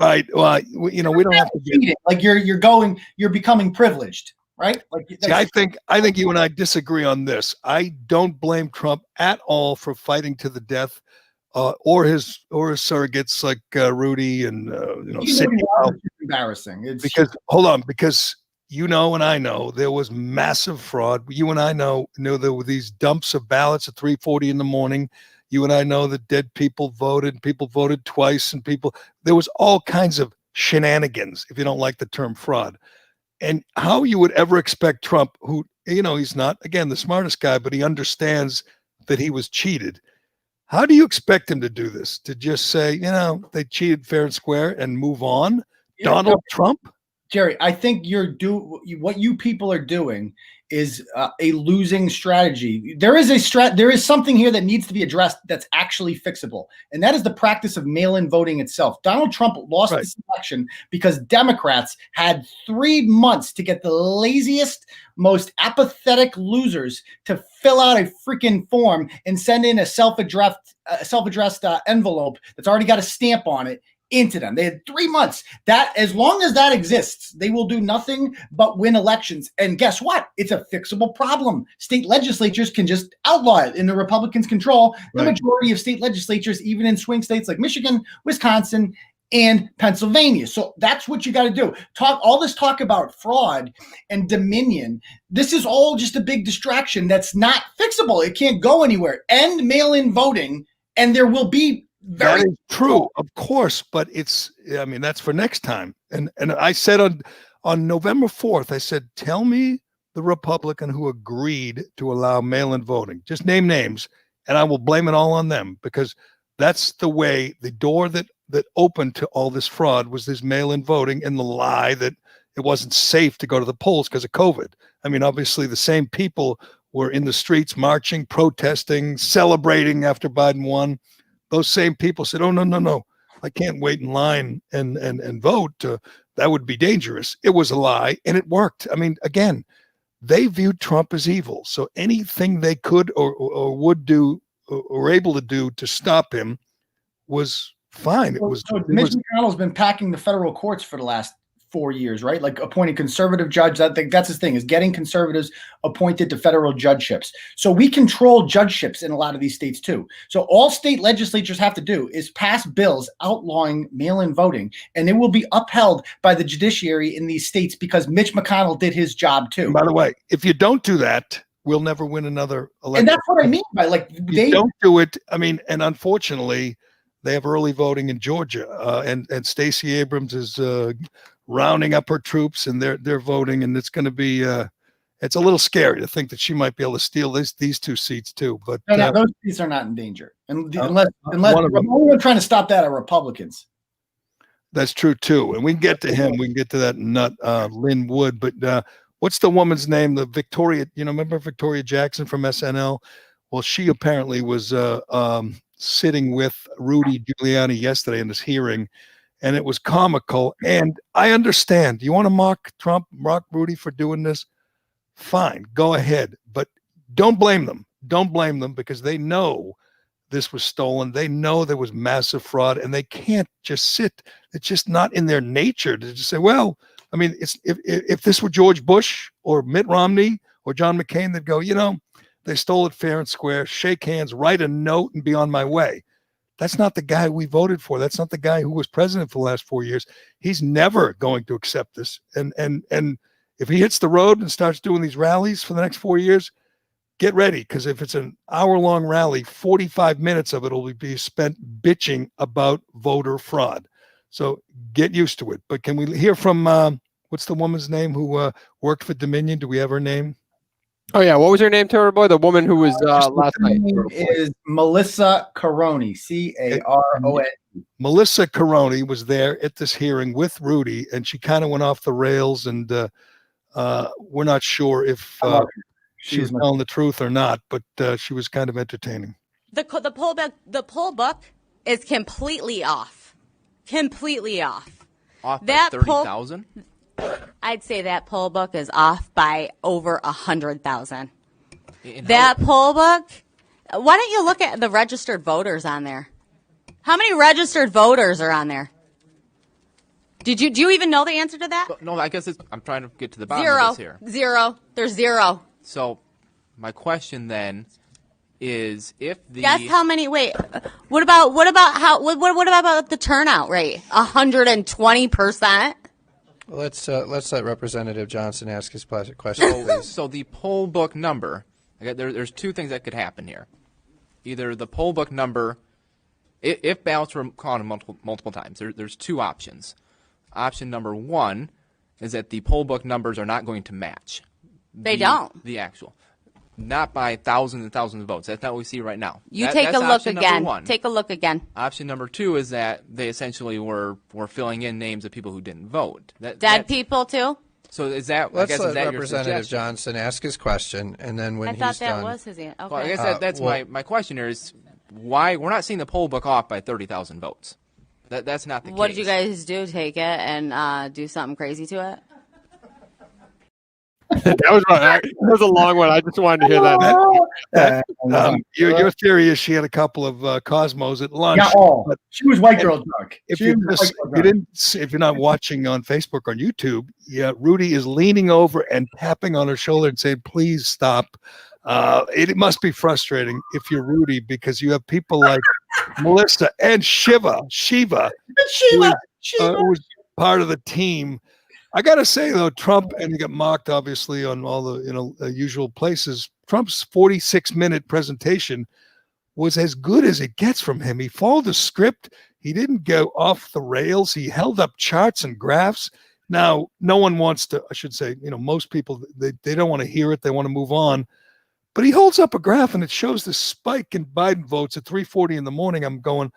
Right. Well, we don't have to get like you're becoming privileged. Right? See, I think you and I disagree on this. I don't blame Trump at all for fighting to the death, or his surrogates like Rudy and Sidney. Embarrassing. Because and I know there was massive fraud. You and I know there were these dumps of ballots at 3:40 in the morning. You and I know that dead people voted twice, and there was all kinds of shenanigans, if you don't like the term fraud. And how you would ever expect Trump, who, he's not, again, the smartest guy, but he understands that he was cheated. How do you expect him to do this? To just say, they cheated fair and square and move on? Donald Trump? Jerry, I think what you people are doing is a losing strategy. There is something here that needs to be addressed that's actually fixable, and that is the practice of mail-in voting itself. Donald Trump lost this election because Democrats had 3 months to get the laziest, most apathetic losers to fill out a freaking form and send in a self-addressed envelope that's already got a stamp on it into them. They had 3 months. That, as long as that exists, they will do nothing but win elections. And guess what? It's a fixable problem. State legislatures can just outlaw it. In the Republicans' control the majority of state legislatures, even in swing states like Michigan, Wisconsin, and Pennsylvania. So that's what you got to do. All this talk about fraud and dominion. This is all just a big distraction that's not fixable. It can't go anywhere. End mail-in voting, and there will be. That is true, of course, but that's for next time. And I said on November 4th, I said, tell me the Republican who agreed to allow mail-in voting. Just name names, and I will blame it all on them, because that's the door that opened to all this fraud was this mail-in voting, and the lie that it wasn't safe to go to the polls because of COVID. Obviously the same people were in the streets marching, protesting, celebrating after Biden won. Those same people said, oh, no. I can't wait in line and vote. That would be dangerous. It was a lie, and it worked. I mean, again, they viewed Trump as evil. So anything they could or would do or able to do to stop him was fine. Mitch McConnell's been packing the federal courts for the last 4 years, right? Like appointing conservative judge. That's his thing, is getting conservatives appointed to federal judgeships. So we control judgeships in a lot of these states too. So all state legislatures have to do is pass bills outlawing mail-in voting, and it will be upheld by the judiciary in these states because Mitch McConnell did his job too. And by the way, if you don't do that, we'll never win another election. And that's what I mean by they don't do it. I mean, and unfortunately, they have early voting in Georgia, and Stacey Abrams is rounding up her troops, and they're voting, and it's going to be it's a little scary to think that she might be able to steal these 2 seats too. But those seats are not in danger, unless we're trying to stop that are Republicans. That's true too, and we can get to him. We can get to that nut, Lynn Wood. But what's the woman's name? The Victoria, remember Victoria Jackson from SNL? Well, she apparently was sitting with Rudy Giuliani yesterday in this hearing. And it was comical. And I understand. You want to mock Trump, mock Rudy for doing this? Fine, go ahead. But don't blame them. Don't blame them, because they know this was stolen. They know there was massive fraud, and they can't just sit. It's just not in their nature to just say, well, I mean, if this were George Bush or Mitt Romney or John McCain, they'd go, they stole it fair and square, shake hands, write a note, and be on my way. That's not the guy we voted for. That's not the guy who was president for the last 4 years. He's never going to accept this. And if he hits the road and starts doing these rallies for the next 4 years, get ready, because if it's an hour-long rally, 45 minutes of it will be spent bitching about voter fraud. So get used to it. But can we hear from what's the woman's name who worked for Dominion? Do we have her name? Oh yeah, what was her name, Turtleboy? The woman who was last night. Is Melissa Caroni, Carone. Melissa Caroni was there at this hearing with Rudy, and she kind of went off the rails, and we're not sure if she was telling the truth or not, but she was kind of entertaining. The poll book is completely off. Completely off. Off by 30,000? I'd say that poll book is off by over 100,000. That poll book. Why don't you look at the registered voters on there? How many registered voters are on there? Do you even know the answer to that? No, I guess I'm trying to get to the bottom of this here. Zero. There's zero. So my question then is, if the guess how many? Wait, what about the turnout rate? 120%. Let's let Representative Johnson ask his question. So the poll book number. There's 2 things that could happen here. Either the poll book number, if ballots were counted multiple times, there's 2 options. Option number 1 is that the poll book numbers are not going to match. They don't. The actual. Not by thousands and thousands of votes. That's not what we see right now. Take a look again. Take a look again. Option number 2 is that they essentially were filling in names of people who didn't vote. Dead people too? So is that? Let's let that Representative Johnson ask his question, and then when I he's thought that done, was his answer. Okay. Well, I guess that's my question here is why we're not seeing the poll book off by 30,000 votes. That's not the case. What did you guys do? Take it and do something crazy to it? That was a long one. I just wanted to hear that. Your theory is she had a couple of Cosmos at lunch. Yeah, but she was white girl drunk. If you're not watching on Facebook or on YouTube, Rudy is leaning over and tapping on her shoulder and saying, "Please stop." It must be frustrating if you're Rudy, because you have people like Melissa and Shiva, who was part of the team. I got to say, though, Trump, and he got mocked, obviously, on all the usual places. Trump's 46-minute presentation was as good as it gets from him. He followed the script. He didn't go off the rails. He held up charts and graphs. Now, no one wants to, I should say, most people, they don't want to hear it. They want to move on. But he holds up a graph, and it shows this spike in Biden votes at 3:40 in the morning. I'm going,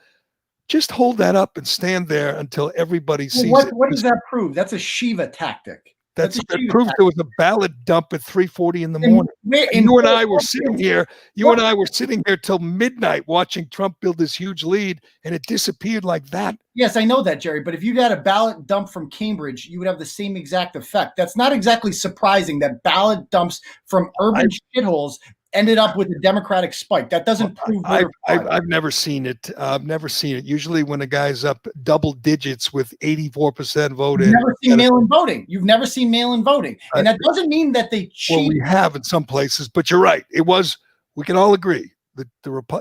just hold that up and stand there until everybody sees it. What does that prove? That's a Shiva tactic. That huge proves fact. there was a ballot dump at 3:40 in the morning. And you and I were sitting here. You and I were sitting here till midnight watching Trump build this huge lead, and it disappeared like that. Yes, I know that, Jerry. But if you got a ballot dump from Cambridge, you would have the same exact effect. That's not exactly surprising that ballot dumps from urban shitholes ended up with a Democratic spike. That doesn't prove. I've never seen it. I've never seen it. Usually, when a guy's up double digits with 84% voted, you've never seen mail-in voting. You've never seen mail-in voting, and that doesn't mean that they cheat. Well, we have in some places, but you're right. It was. We can all agree that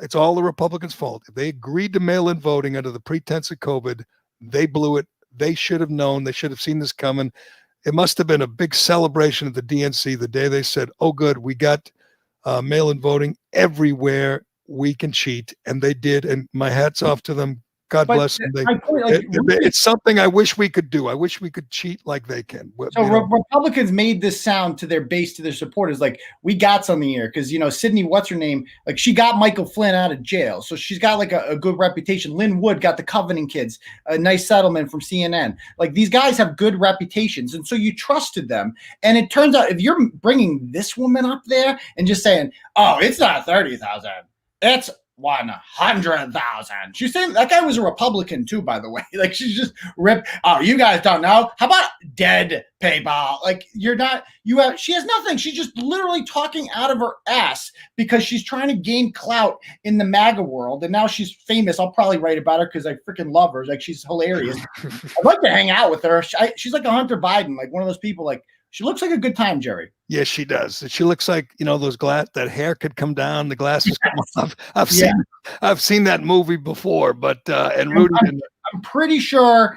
it's all the Republicans' fault. If they agreed to mail-in voting under the pretense of COVID, they blew it. They should have known. They should have seen this coming. It must have been a big celebration at the DNC the day they said, "Oh, good, we got." Mail-in voting everywhere we can cheat, and they did, and my hat's off to them. God bless them. It's something I wish we could do. I wish we could cheat like they can. So Republicans made this sound to their base, to their supporters, like, we got something here, because Sydney, what's her name, like, she got Michael Flynn out of jail, so she's got like a good reputation. Lynn Wood got the Covenant kids, a nice settlement from CNN. Like, these guys have good reputations, and so you trusted them. And it turns out, if you're bringing this woman up there and just saying, "Oh, it's not 30,000, it's 100,000." She's saying that guy was a Republican too, by the way. Like, she's just ripped. "Oh, you guys don't know. How about dead PayPal?" Like, she has nothing. She's just literally talking out of her ass because she's trying to gain clout in the MAGA world. And now she's famous. I'll probably write about her because I freaking love her. Like, she's hilarious. I'd like to hang out with her. She's like a Hunter Biden, like one of those people, like, she looks like a good time, Jerry. Yes, she does. She looks like, those that hair could come down, the glasses come off. I've seen that movie before, but and Rudy. I'm pretty sure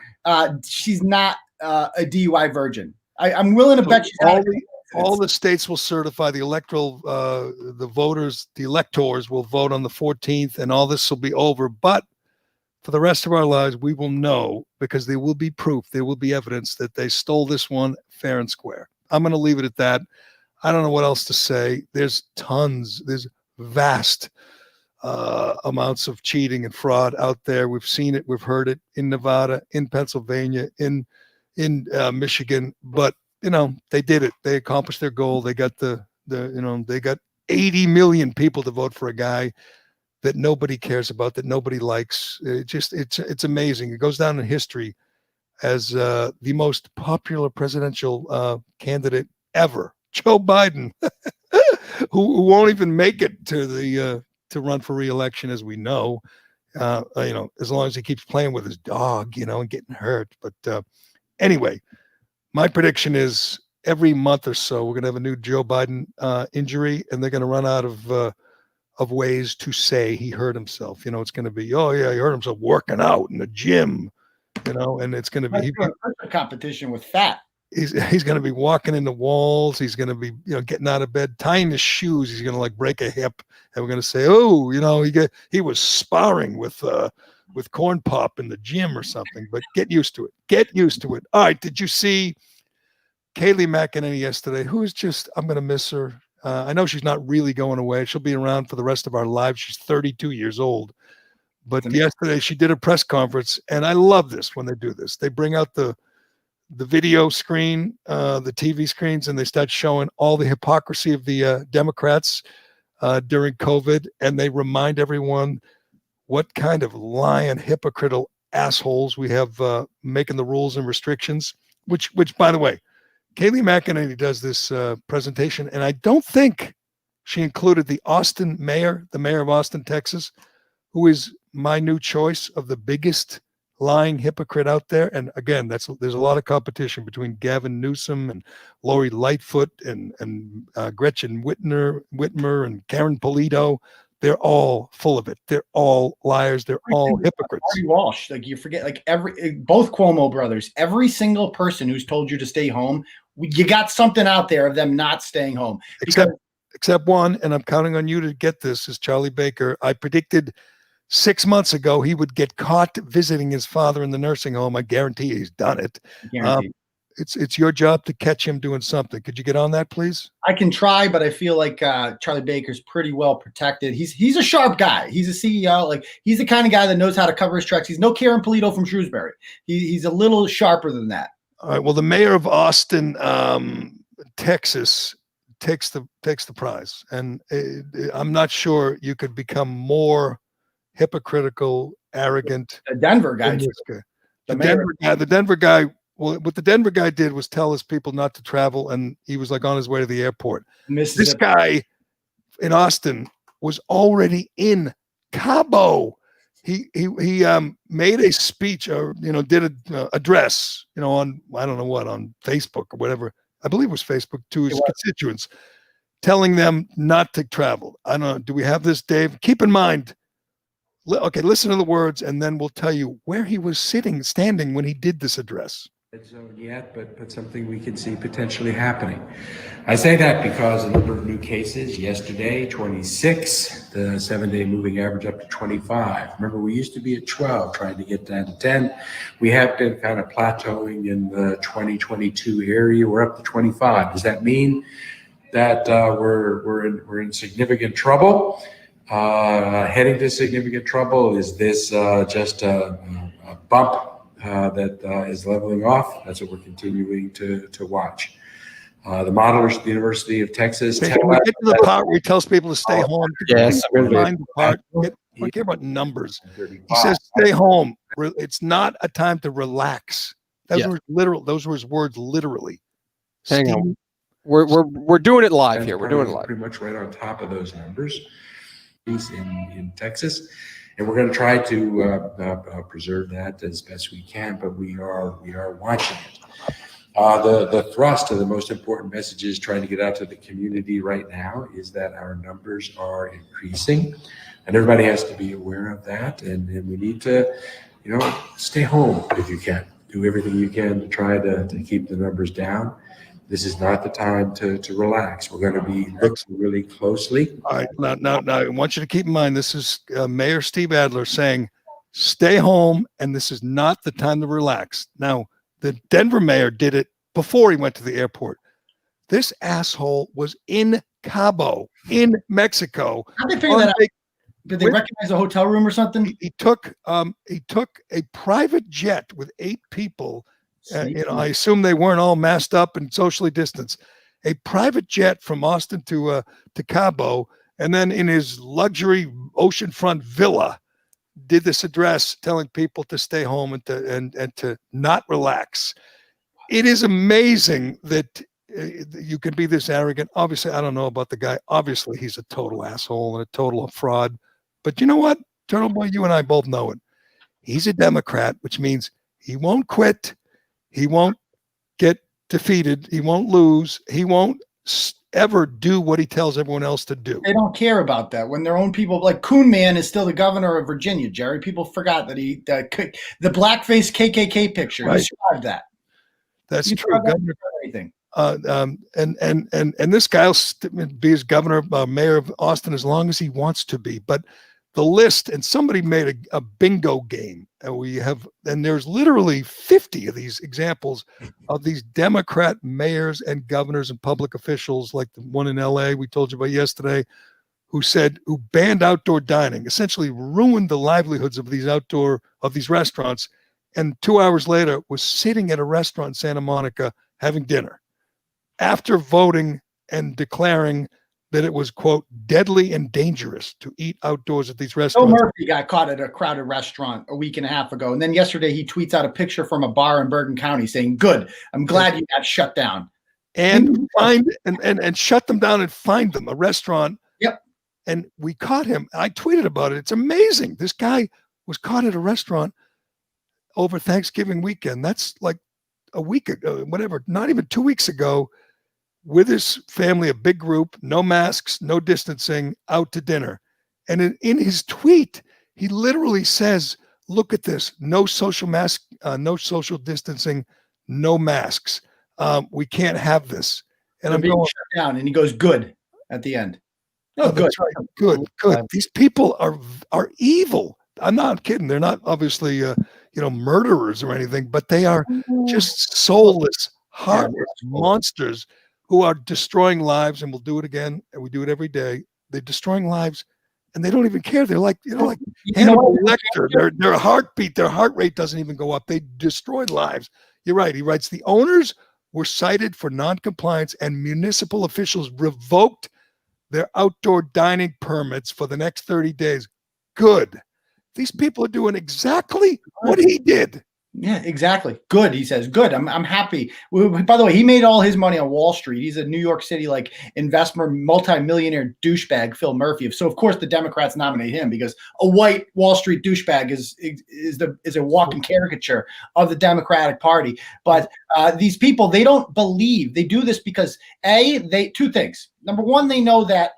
she's not a DUI virgin. I'm willing to bet she's all the states will certify the electoral, the electors will vote on the 14th, and all this will be over. But for the rest of our lives, we will know, because there will be proof, there will be evidence that they stole this one fair and square. I'm going to leave it at that. I don't know what else to say. There's vast amounts of cheating and fraud out there. We've seen it. We've heard it in Nevada, in Pennsylvania, in Michigan. But, they did it. They accomplished their goal. They got they got 80 million people to vote for a guy that nobody cares about, that nobody likes. It's amazing. It goes down in history as the most popular presidential candidate ever, Joe Biden, who won't even make it to run for re-election, as we know. As long as he keeps playing with his dog, and getting hurt. But anyway, my prediction is every month or so we're going to have a new Joe Biden injury, and they're going to run out of ways to say he hurt himself. It's going to be, "Oh yeah, he hurt himself working out in the gym," and it's going to be a competition with fat. He's going to be walking into walls. He's going to be, getting out of bed, tying his shoes. He's going to like break a hip, and we're going to say, "Oh, he was sparring with Corn Pop in the gym or something." But get used to it. Get used to it. All right. Did you see Kayleigh McEnany yesterday? Who is just, I'm going to miss her. I know she's not really going away. She'll be around for the rest of our lives. She's 32 years old. But yesterday she did a press conference, and I love this when they do this. They bring out the video screen, the TV screens, and they start showing all the hypocrisy of the Democrats during COVID, and they remind everyone what kind of lying, hypocritical assholes we have making the rules and restrictions, which by the way, Kayleigh McEnany does this presentation, and I don't think she included the mayor of Austin, Texas, who is my new choice of the biggest lying hypocrite out there. And again, there's a lot of competition between Gavin Newsom and Lori Lightfoot and Gretchen Whitmer and Karen Polito. They're all full of it. They're all liars. They're all hypocrites. Marty Walsh, like, you forget, like, both Cuomo brothers, every single person who's told you to stay home, you got something out there of them not staying home. Except one, and I'm counting on you to get this, is Charlie Baker. I predicted 6 months ago he would get caught visiting his father in the nursing home. I guarantee he's done it. It's your job to catch him doing something. Could you get on that, please? I can try, but I feel like Charlie Baker's pretty well protected. He's a sharp guy. He's a CEO. Like, he's the kind of guy that knows how to cover his tracks. He's no Karen Polito from Shrewsbury. He's a little sharper than that. All right. Well, the mayor of Austin, Texas, takes the prize, and I'm not sure you could become more hypocritical, arrogant. The Denver guy. The Denver guy. Well, what the Denver guy did was tell his people not to travel, and he was like on his way to the airport. This guy in Austin was already in Cabo. He made a speech, or did a address, on I don't know what, on Facebook or whatever. I believe it was Facebook, to his constituents, telling them not to travel. I don't know. Do we have this, Dave? Keep in mind. Okay, listen to the words, and then we'll tell you where he was standing when he did this address. Zone yet, but something we can see potentially happening. I say that because the number of new cases yesterday, 26, the 7-day moving average up to 25. Remember, we used to be at 12, trying to get down to 10. We have been kind of plateauing in the 2022 area. We're up to 25. Does that mean that we're in significant trouble? Heading to significant trouble? Is this just a bump that is leveling off? That's what we're continuing to watch. The modelers at the University of Texas. Can we get to the part where he tells people to stay home? Yes. I don't care about numbers. He says, stay home. It's not a time to relax. Those were literal. Those were his words, literally. Hang on. We're doing it live here. We're doing it live. Pretty much right on top of those numbers in Texas. And we're going to try to preserve that as best we can, but we are watching it. The thrust of the most important messages trying to get out to the community right now is that our numbers are increasing, and everybody has to be aware of that. And we need to, stay home if you can. Do everything you can to try to keep the numbers down. This is not the time to relax. We're going to be looking really closely. All right. Now, I want you to keep in mind, this is Mayor Steve Adler saying, stay home, and this is not the time to relax. Now, the Denver mayor did it before he went to the airport. This asshole was in Cabo, in Mexico. How'd they figure that out? Did they recognize a hotel room or something? He took a private jet with 8 people. I assume they weren't all masked up and socially distanced. A private jet from Austin to Cabo, and then in his luxury oceanfront villa, did this address telling people to stay home and to not relax. It is amazing that you can be this arrogant. Obviously, I don't know about the guy. Obviously, he's a total asshole and a total fraud. But you know what, Turtleboy, you and I both know it. He's a Democrat, which means he won't quit. He won't get defeated. He won't lose. He won't ever do what he tells everyone else to do. They don't care about that. When their own people, like Coon Man is still the governor of Virginia, Jerry. People forgot that the blackface KKK picture. Right. He survived that. That's true. Governor, anything. And this guy will be his governor, mayor of Austin, as long as he wants to be. But the list, and somebody made a bingo game, and there's literally 50 of these examples of these Democrat mayors and governors and public officials, like the one in LA we told you about yesterday, who banned outdoor dining, essentially ruined the livelihoods of these restaurants, and 2 hours later was sitting at a restaurant in Santa Monica having dinner after voting and declaring that it was, quote, deadly and dangerous to eat outdoors at these restaurants. Bill Murphy got caught at a crowded restaurant a week and a half ago. And then yesterday he tweets out a picture from a bar in Bergen County saying, good, I'm glad you got shut down. And and shut them down and find them a restaurant. Yep. And we caught him. I tweeted about it. It's amazing. This guy was caught at a restaurant over Thanksgiving weekend. That's like a week ago, whatever, not even 2 weeks ago, with his family, a big group, no masks, no distancing, out to dinner. And in his tweet, he literally says, look at this, no social distancing, no masks. We can't have this. And I'm going shut down, and he goes, good at the end. Oh, good. That's right. Good. These people are evil. I'm not kidding. They're not obviously, murderers or anything, but they are just soulless, heartless monsters who are destroying lives, and we'll do it again, and we do it every day. They're destroying lives, and they don't even care. They're like, Hannibal Lecter. Their heart rate doesn't even go up. They destroy lives. You're right. He writes, the owners were cited for noncompliance and municipal officials revoked their outdoor dining permits for the next 30 days. Good. These people are doing exactly what he did. Yeah, exactly. Good. He says, good. I'm happy. By the way, he made all his money on Wall Street. He's a New York City investment multimillionaire douchebag, Phil Murphy. So of course the Democrats nominate him because a white Wall Street douchebag is a walking caricature of the Democratic Party. But these people, they don't believe. They do this because two things. Number one, they know that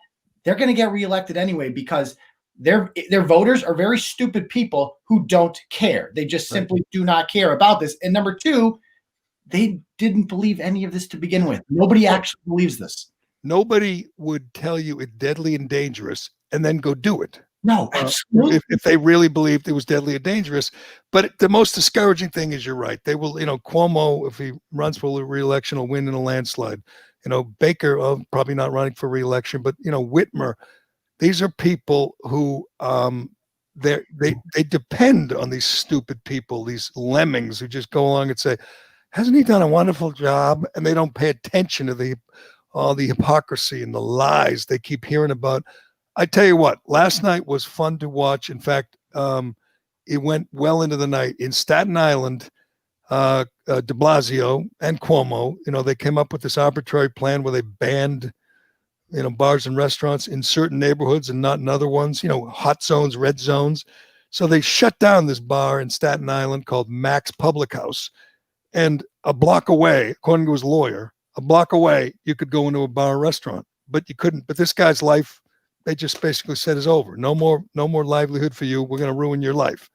they're going to get reelected anyway because their voters are very stupid people who don't care. They just simply do not care about this. And number two, they didn't believe any of this to begin with. Nobody actually believes this. Nobody would tell you it's deadly and dangerous and then go do it. No, absolutely. If they really believed it was deadly and dangerous. But the most discouraging thing is you're right. They will, Cuomo, if he runs for re-election, will win in a landslide. Baker, probably not running for re-election, but, Whitmer. These are people who they depend on these stupid people, these lemmings who just go along and say, hasn't he done a wonderful job? And they don't pay attention to all the hypocrisy and the lies they keep hearing about. I tell you what, last night was fun to watch. In fact, it went well into the night. In Staten Island, de Blasio and Cuomo, they came up with this arbitrary plan where they banned bars and restaurants in certain neighborhoods and not in other ones, hot zones, red zones. So they shut down this bar in Staten Island called Max Public House. And a block away, according to his lawyer, a block away, you could go into a bar or restaurant, but you couldn't. But this guy's life, they just basically said, is over. No more livelihood for you. We're going to ruin your life.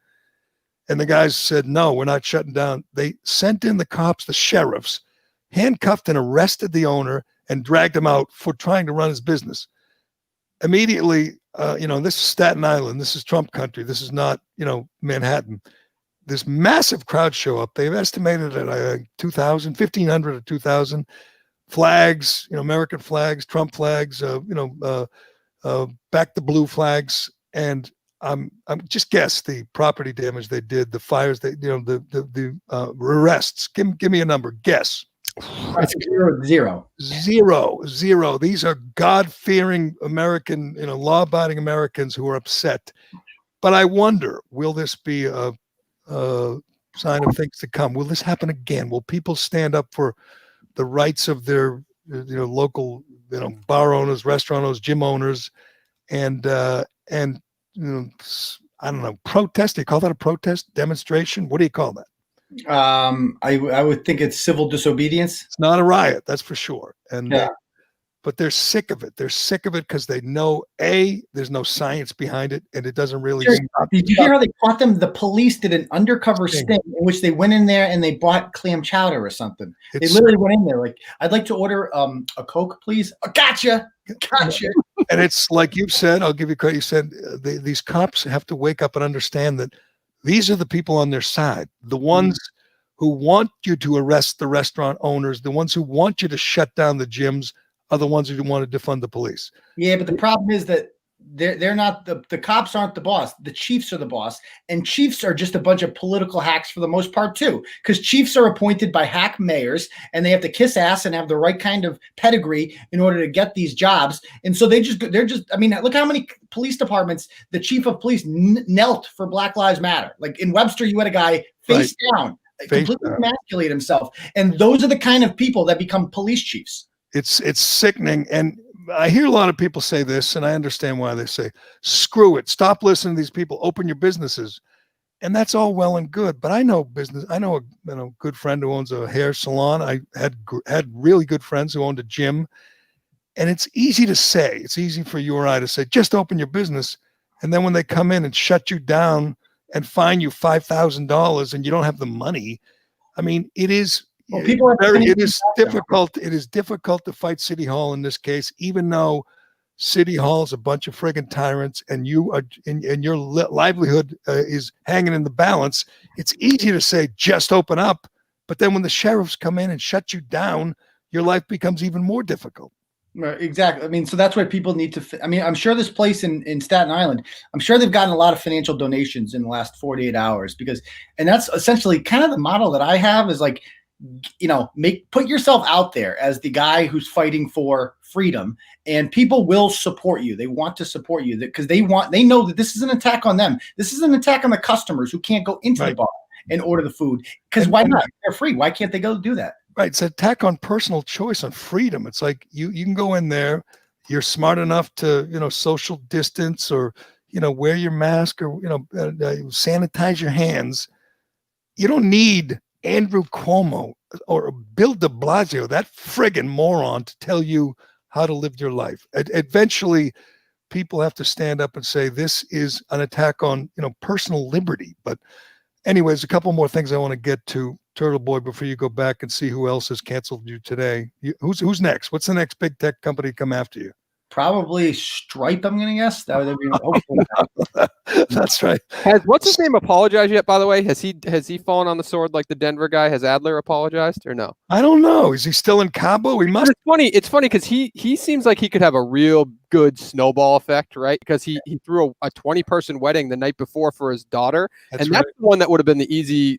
And the guys said, no, we're not shutting down. They sent in the cops, the sheriffs, handcuffed and arrested the owner and dragged him out for trying to run his business. Immediately, this is Staten Island. This is Trump country. This is not, Manhattan. This massive crowd show up. They've estimated at 2,000, 1,500 or 2,000 flags, American flags, Trump flags, back the blue flags. And I'm just guess the property damage they did, the fires, the arrests. Give me a number. Guess. Zero. These are God-fearing American, law-abiding Americans who are upset. But I wonder, will this be a sign of things to come? Will this happen again? Will people stand up for the rights of their, local, bar owners, restaurant owners, gym owners, and I don't know, protest? Do you call that a protest? Demonstration? What do you call that? I would think it's civil disobedience. It's not a riot, that's for sure. And but they're sick of it. They're sick of it because they know there's no science behind it, and it doesn't really. Did you hear how they caught them? The police did an undercover sting in which they went in there and they bought clam chowder or something. They literally went in there like, I'd like to order a Coke, please. Oh, gotcha. And it's like you've said. I'll give you credit. You said these cops have to wake up and understand that these are the people on their side, the ones who want you to arrest the restaurant owners, the ones who want you to shut down the gyms are the ones who want to defund the police. Yeah, but the problem is that they're not the cops aren't the boss. The chiefs are the boss, and chiefs are just a bunch of political hacks for the most part too, because chiefs are appointed by hack mayors, and they have to kiss ass and have the right kind of pedigree in order to get these jobs. And so they're just. I mean, look how many police departments the chief of police knelt for Black Lives Matter. Like in Webster, you had a guy face down, completely emasculate himself, and those are the kind of people that become police chiefs. It's sickening. And I hear a lot of people say this, and I understand why they say, screw it. Stop listening to these people. Open your businesses. And that's all well and good. But I know business. I know a good friend who owns a hair salon. I had really good friends who owned a gym. And it's easy to say. It's easy for you or I to say, just open your business. And then when they come in and shut you down and fine you $5,000 and you don't have the money, I mean, it is... Well, it is difficult. It is difficult to fight City Hall in this case, even though City Hall is a bunch of friggin' tyrants, and you are, and your livelihood is hanging in the balance. It's easy to say just open up, but then when the sheriffs come in and shut you down, your life becomes even more difficult. Right, exactly. I mean, so that's why people need to. I mean, I'm sure this place in Staten Island, I'm sure they've gotten a lot of financial donations in the last 48 hours and that's essentially kind of the model that I have is like. put yourself out there as the guy who's fighting for freedom, and people will support you. They want to support you because they know that this is an attack on them. This is an attack on the customers who can't go into the bar and order the food, because why not? They're free. Why can't they go do that? Right. It's an attack on personal choice, on freedom. It's like you can go in there, you're smart enough to, social distance, or, wear your mask, or, sanitize your hands. You don't need Andrew Cuomo or Bill de Blasio, that friggin' moron, to tell you how to live your life. Eventually, people have to stand up and say, this is an attack on, personal liberty. But anyways, a couple more things I want to get to, Turtleboy, before you go back and see who else has canceled you today. Who's next? What's the next big tech company to come after you? Probably Stripe, I'm going to guess. That would be That's right. Has what's his name apologized yet? By the way, has he fallen on the sword like the Denver guy? Has Adler apologized or no? I don't know. Is he still in Cabo? He must. It's funny because he seems like he could have a real good snowball effect, right? Because he threw a 20-person wedding the night before for his daughter, that's the one that would have been the easy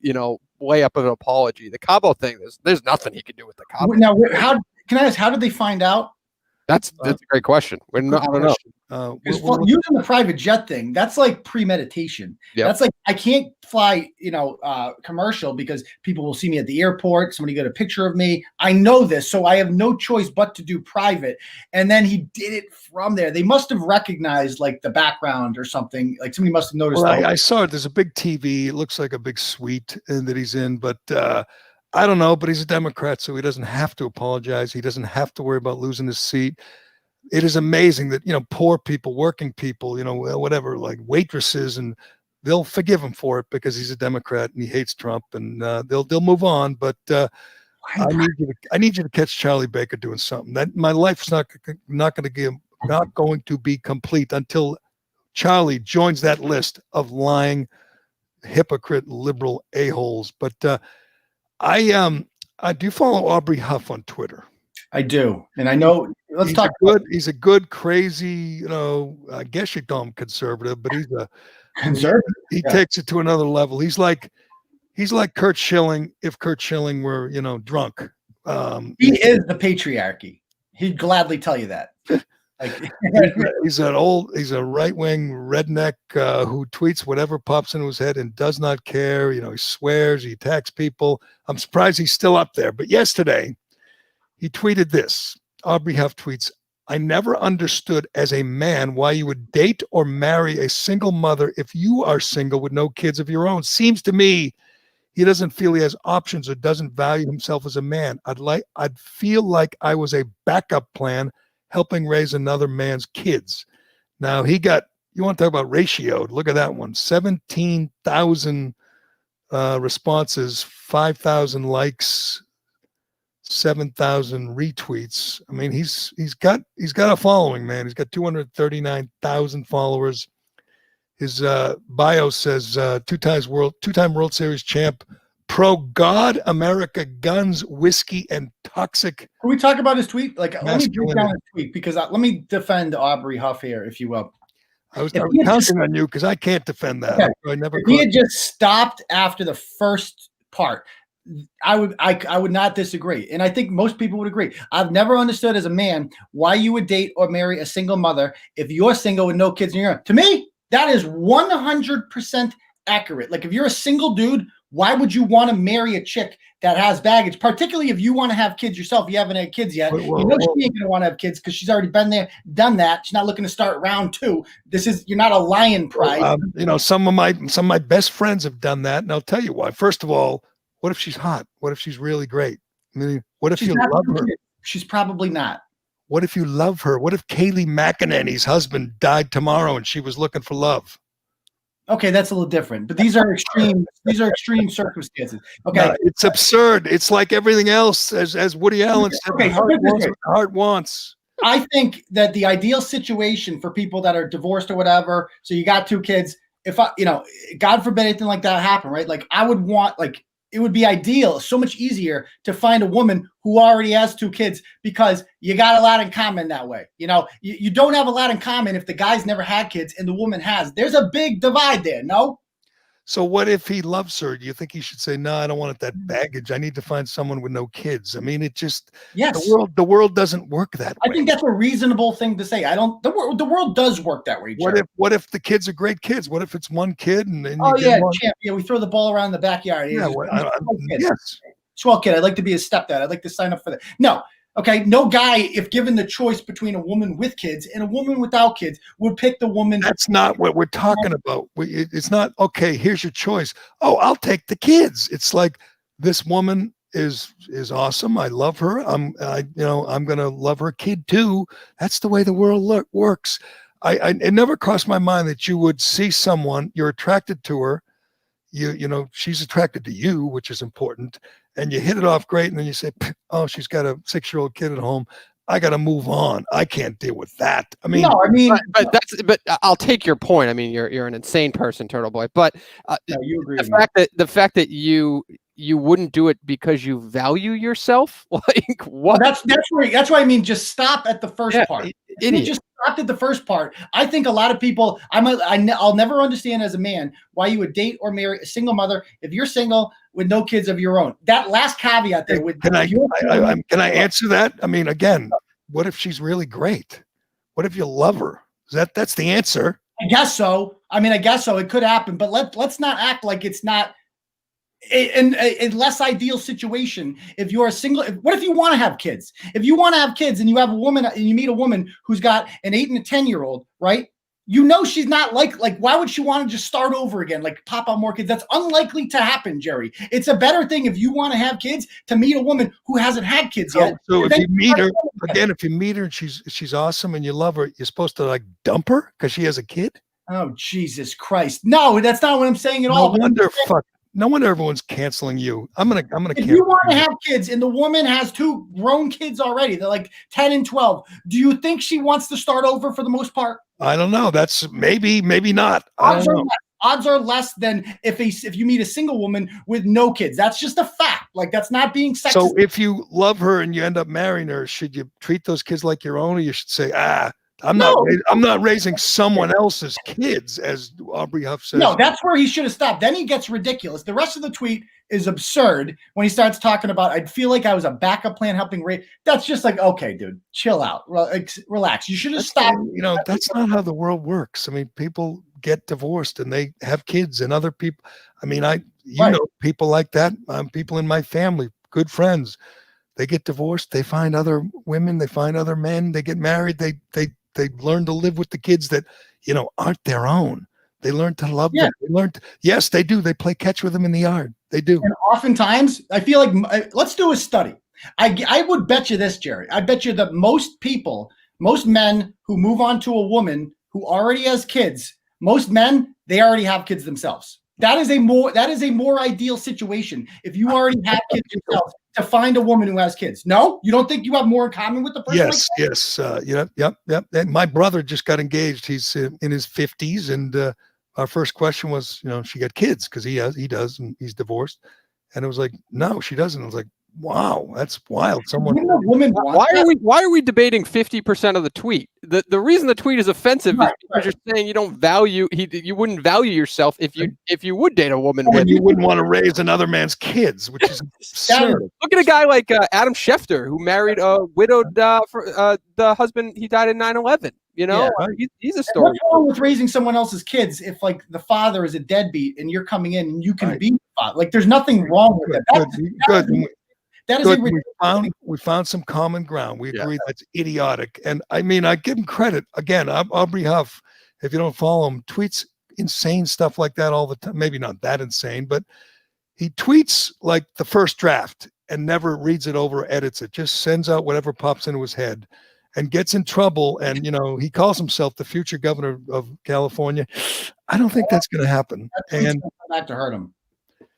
layup of an apology. The Cabo thing, there's nothing he could do with the Cabo. Now, can I ask, how did they find out? That's a great question. I don't know. Using the private jet thing, that's like premeditation. Yep. That's like, I can't fly, commercial because people will see me at the airport. Somebody got a picture of me. I know this, so I have no choice but to do private. And then he did it from there. They must have recognized like the background or something. Like somebody must have noticed. Well, I saw it. There's a big TV. It looks like a big suite that he's in, but I don't know, but he's a Democrat, so he doesn't have to apologize. He doesn't have to worry about losing his seat. It is amazing that, poor people, working people, whatever, like waitresses, and they'll forgive him for it because he's a Democrat and he hates Trump, and they'll move on. But I need you to catch Charlie Baker doing something. That my life's not going to be complete until Charlie joins that list of lying, hypocrite, liberal a-holes. But I do follow Aubrey Huff on Twitter. I do, and I know. He's a good, crazy. I guess you call him conservative, but he's a conservative. He takes it to another level. He's like Kurt Schilling if Kurt Schilling were drunk. He is the patriarchy. He'd gladly tell you that. He's a right-wing redneck who tweets whatever pops into his head and does not care. He swears, he attacks people. I'm surprised he's still up there. But yesterday, he tweeted this. Aubrey Huff tweets, I never understood as a man why you would date or marry a single mother if you are single with no kids of your own. Seems to me he doesn't feel he has options or doesn't value himself as a man. I'd feel like I was a backup plan helping raise another man's kids. Now you want to talk about ratioed. Look at that one. 17,000 responses, 5,000 likes, 7,000 retweets. I mean, he's got a following, man. He's got 239,000 followers. His bio says two-time World Series champ, pro God, America, guns, whiskey, and toxic. Can we talk about his tweet? Let me break down his tweet because let me defend Aubrey Huff here, if you will. I was counting on you because I can't defend that. Okay. If he had just stopped after the first part, I would not disagree. And I think most people would agree. I've never understood as a man why you would date or marry a single mother if you're single with no kids in your own. To me, that is 100% accurate. Like if you're a single dude, why would you want to marry a chick that has baggage, particularly if you want to have kids yourself? You haven't had kids yet. She ain't going to want to have kids because she's already been there, done that. She's not looking to start round two. You're not a lion prize. Some of my best friends have done that, and I'll tell you why. First of all, what if she's hot? What if she's really great? I mean, what if you love her? She's probably not. What if you love her? What if Kayleigh McEnany's husband died tomorrow and she was looking for love? Okay, that's a little different. But these are extreme. These are extreme circumstances. Okay, no, it's absurd. It's like everything else, as Woody Allen said. Okay, the heart wants. I think that the ideal situation for people that are divorced or whatever. So you got two kids. If God forbid anything like that happen, right? Like I would want it would be ideal, so much easier to find a woman who already has two kids because you got a lot in common that way. You don't have a lot in common if the guy's never had kids and the woman has. There's a big divide there, no? So what if he loves her? Do you think he should say, no, I don't want that baggage. I need to find someone with no kids. I mean, it just, Yes. the world doesn't work that way. I think that's a reasonable thing to say. The world does work that way, Jerry. What if the kids are great kids? What if it's one kid and champ. Yeah, we throw the ball around in the backyard. Yeah, yes. Swell kid. I'd like to be his stepdad. I'd like to sign up for that. No. Okay, no guy, if given the choice between a woman with kids and a woman without kids, would pick the woman. That's not what we're talking about. It's not, okay, here's your choice. Oh, I'll take the kids. It's like, this woman is awesome. I love her. I'm going to love her kid too. That's the way the world works. It never crossed my mind that you would see someone, you're attracted to her, you know, she's attracted to you, which is important, and you hit it off great, and then you say, oh, she's got a 6-year-old kid at home. I got to move on. I can't deal with that. I mean, no, I mean, but I'll take your point. I mean, you're an insane person, Turtleboy. But you agree. The fact that you wouldn't do it because you value yourself, like what? Well, that's why I mean, just stop at the first part. Idiot. Just stopped at the first part. I think a lot of people. I'll never understand as a man why you would date or marry a single mother if you're single with no kids of your own. That last caveat there. Can I answer that? I mean, again, what if she's really great? What if you love her? That's the answer. I guess so. I mean, I guess so. It could happen, but let's not act like it's not a less ideal situation. If you're a single, what if you want to have kids? If you want to have kids and you have a woman and you meet a woman who's got an 8 and a 10-year-old, right? You know, she's not like why would she want to just start over again? Like pop out more kids. That's unlikely to happen, Jerry. It's a better thing if you want to have kids to meet a woman who hasn't had kids yet. So if you meet her again, if you meet her and she's awesome and you love her, you're supposed to like dump her because she has a kid? Oh, Jesus Christ. No, that's not what I'm saying at all. No wonder everyone's canceling you. I'm gonna. If you want to have kids and the woman has 2 grown kids already, they're like 10 and 12. Do you think she wants to start over for the most part? I don't know. That's maybe not. Odds are less than if you meet a single woman with no kids. That's just a fact. Like that's not being sexist. So if you love her and you end up marrying her, should you treat those kids like your own, or you should say, I'm not raising someone else's kids, as Aubrey Huff says. No, that's where he should have stopped. Then he gets ridiculous. The rest of the tweet is absurd when he starts talking about, I'd feel like I was a backup plan helping raise. That's just like, okay, dude, chill out, relax. You should have stopped. You know, that's not how the world works. I mean, people get divorced and they have kids, and other people. I mean, know people like that. People in my family, good friends, they get divorced. They find other women. They find other men. They get married. They learn to live with the kids that, you know, aren't their own. They learn to love them. Yes, they do. They play catch with them in the yard. They do. And oftentimes, I feel like, let's do a study. I would bet you this, Jerry. I bet you that most men who move on to a woman who already has kids, most men, they already have kids themselves. That is a more ideal situation. If you already have kids yourself, to find a woman who has kids. No, you don't think you have more in common with the person? Yes. Yep. And my brother just got engaged. He's in his 50s, and our first question was, you know, she got kids because he does, and he's divorced. And it was like, no, she doesn't. I was like, wow, that's wild. Why are we debating 50% of the tweet? The reason the tweet is offensive is because you're saying you don't value you wouldn't value yourself if you would date a woman with. You wouldn't want to raise another man's kids, which is absurd. Look at a guy like Adam Schefter, who married a widowed for the husband. He died in 9/11. You know, he's a story. What's wrong with raising someone else's kids if like the father is a deadbeat and you're coming in and you can be the father? Like there's nothing wrong with it. Good. That is we found some common ground. We agree that's idiotic. And I mean, I give him credit. Again, Aubrey Huff, if you don't follow him, tweets insane stuff like that all the time. Maybe not that insane, but he tweets like the first draft and never reads it over, edits it, just sends out whatever pops into his head and gets in trouble. And, you know, he calls himself the future governor of California. I don't think that's going to happen. And back to hurt him.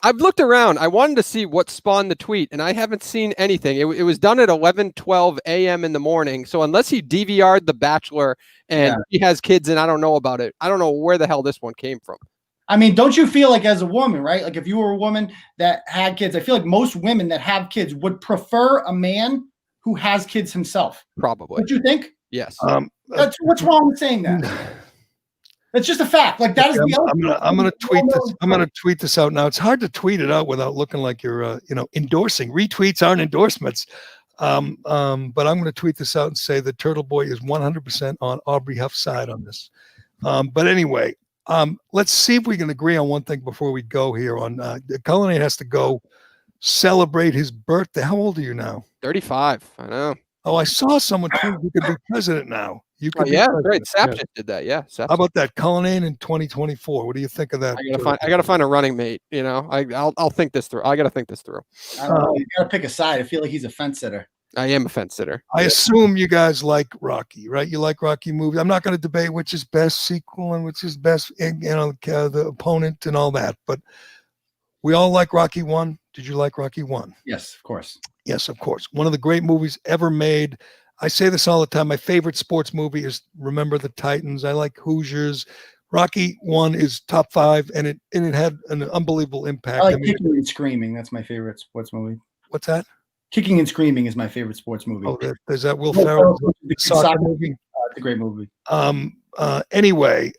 I've looked around. I wanted to see what spawned the tweet, and I haven't seen anything. It was done at 11:12 a.m. in the morning. So unless he DVR'd The Bachelor and he has kids and I don't know about it, I don't know where the hell this one came from. I mean, don't you feel like as a woman, right? Like if you were a woman that had kids, I feel like most women that have kids would prefer a man who has kids himself. Probably. Don't you think? Yes. What's wrong with saying that? That's just a fact. Like that is the. I'm gonna tweet this. I'm gonna tweet this out now. It's hard to tweet it out without looking like you're endorsing. Retweets aren't endorsements. But I'm going to tweet this out and say that Turtleboy is 100% on Aubrey Huff's side on this. But anyway, let's see if we can agree on one thing before we go here. Cullinane has to go celebrate his birthday. How old are you now? 35. I know. Oh, I saw someone tweet you could be president now. You could be president. Great. Sap Yeah. just did that. Yeah. How about that? Cullinane in 2024. What do you think of that? I gotta find a running mate. I'll think this through. I gotta think this through. I don't know. You gotta pick a side. I feel like he's a fence sitter. I am a fence sitter. I assume you guys like Rocky, right? You like Rocky movies. I'm not going to debate which is best sequel and which is best, the opponent and all that. But we all like Rocky 1. Did you like Rocky 1? Yes, of course. Yes, of course. One of the great movies ever made. I say this all the time. My favorite sports movie is Remember the Titans. I like Hoosiers. Rocky 1 is top 5, and it had an unbelievable impact. I like Kicking and Screaming. That's my favorite sports movie. What's that? Kicking and Screaming is my favorite sports movie. Oh, there's that Will Ferrell soccer movie. It's a great movie. Anyway,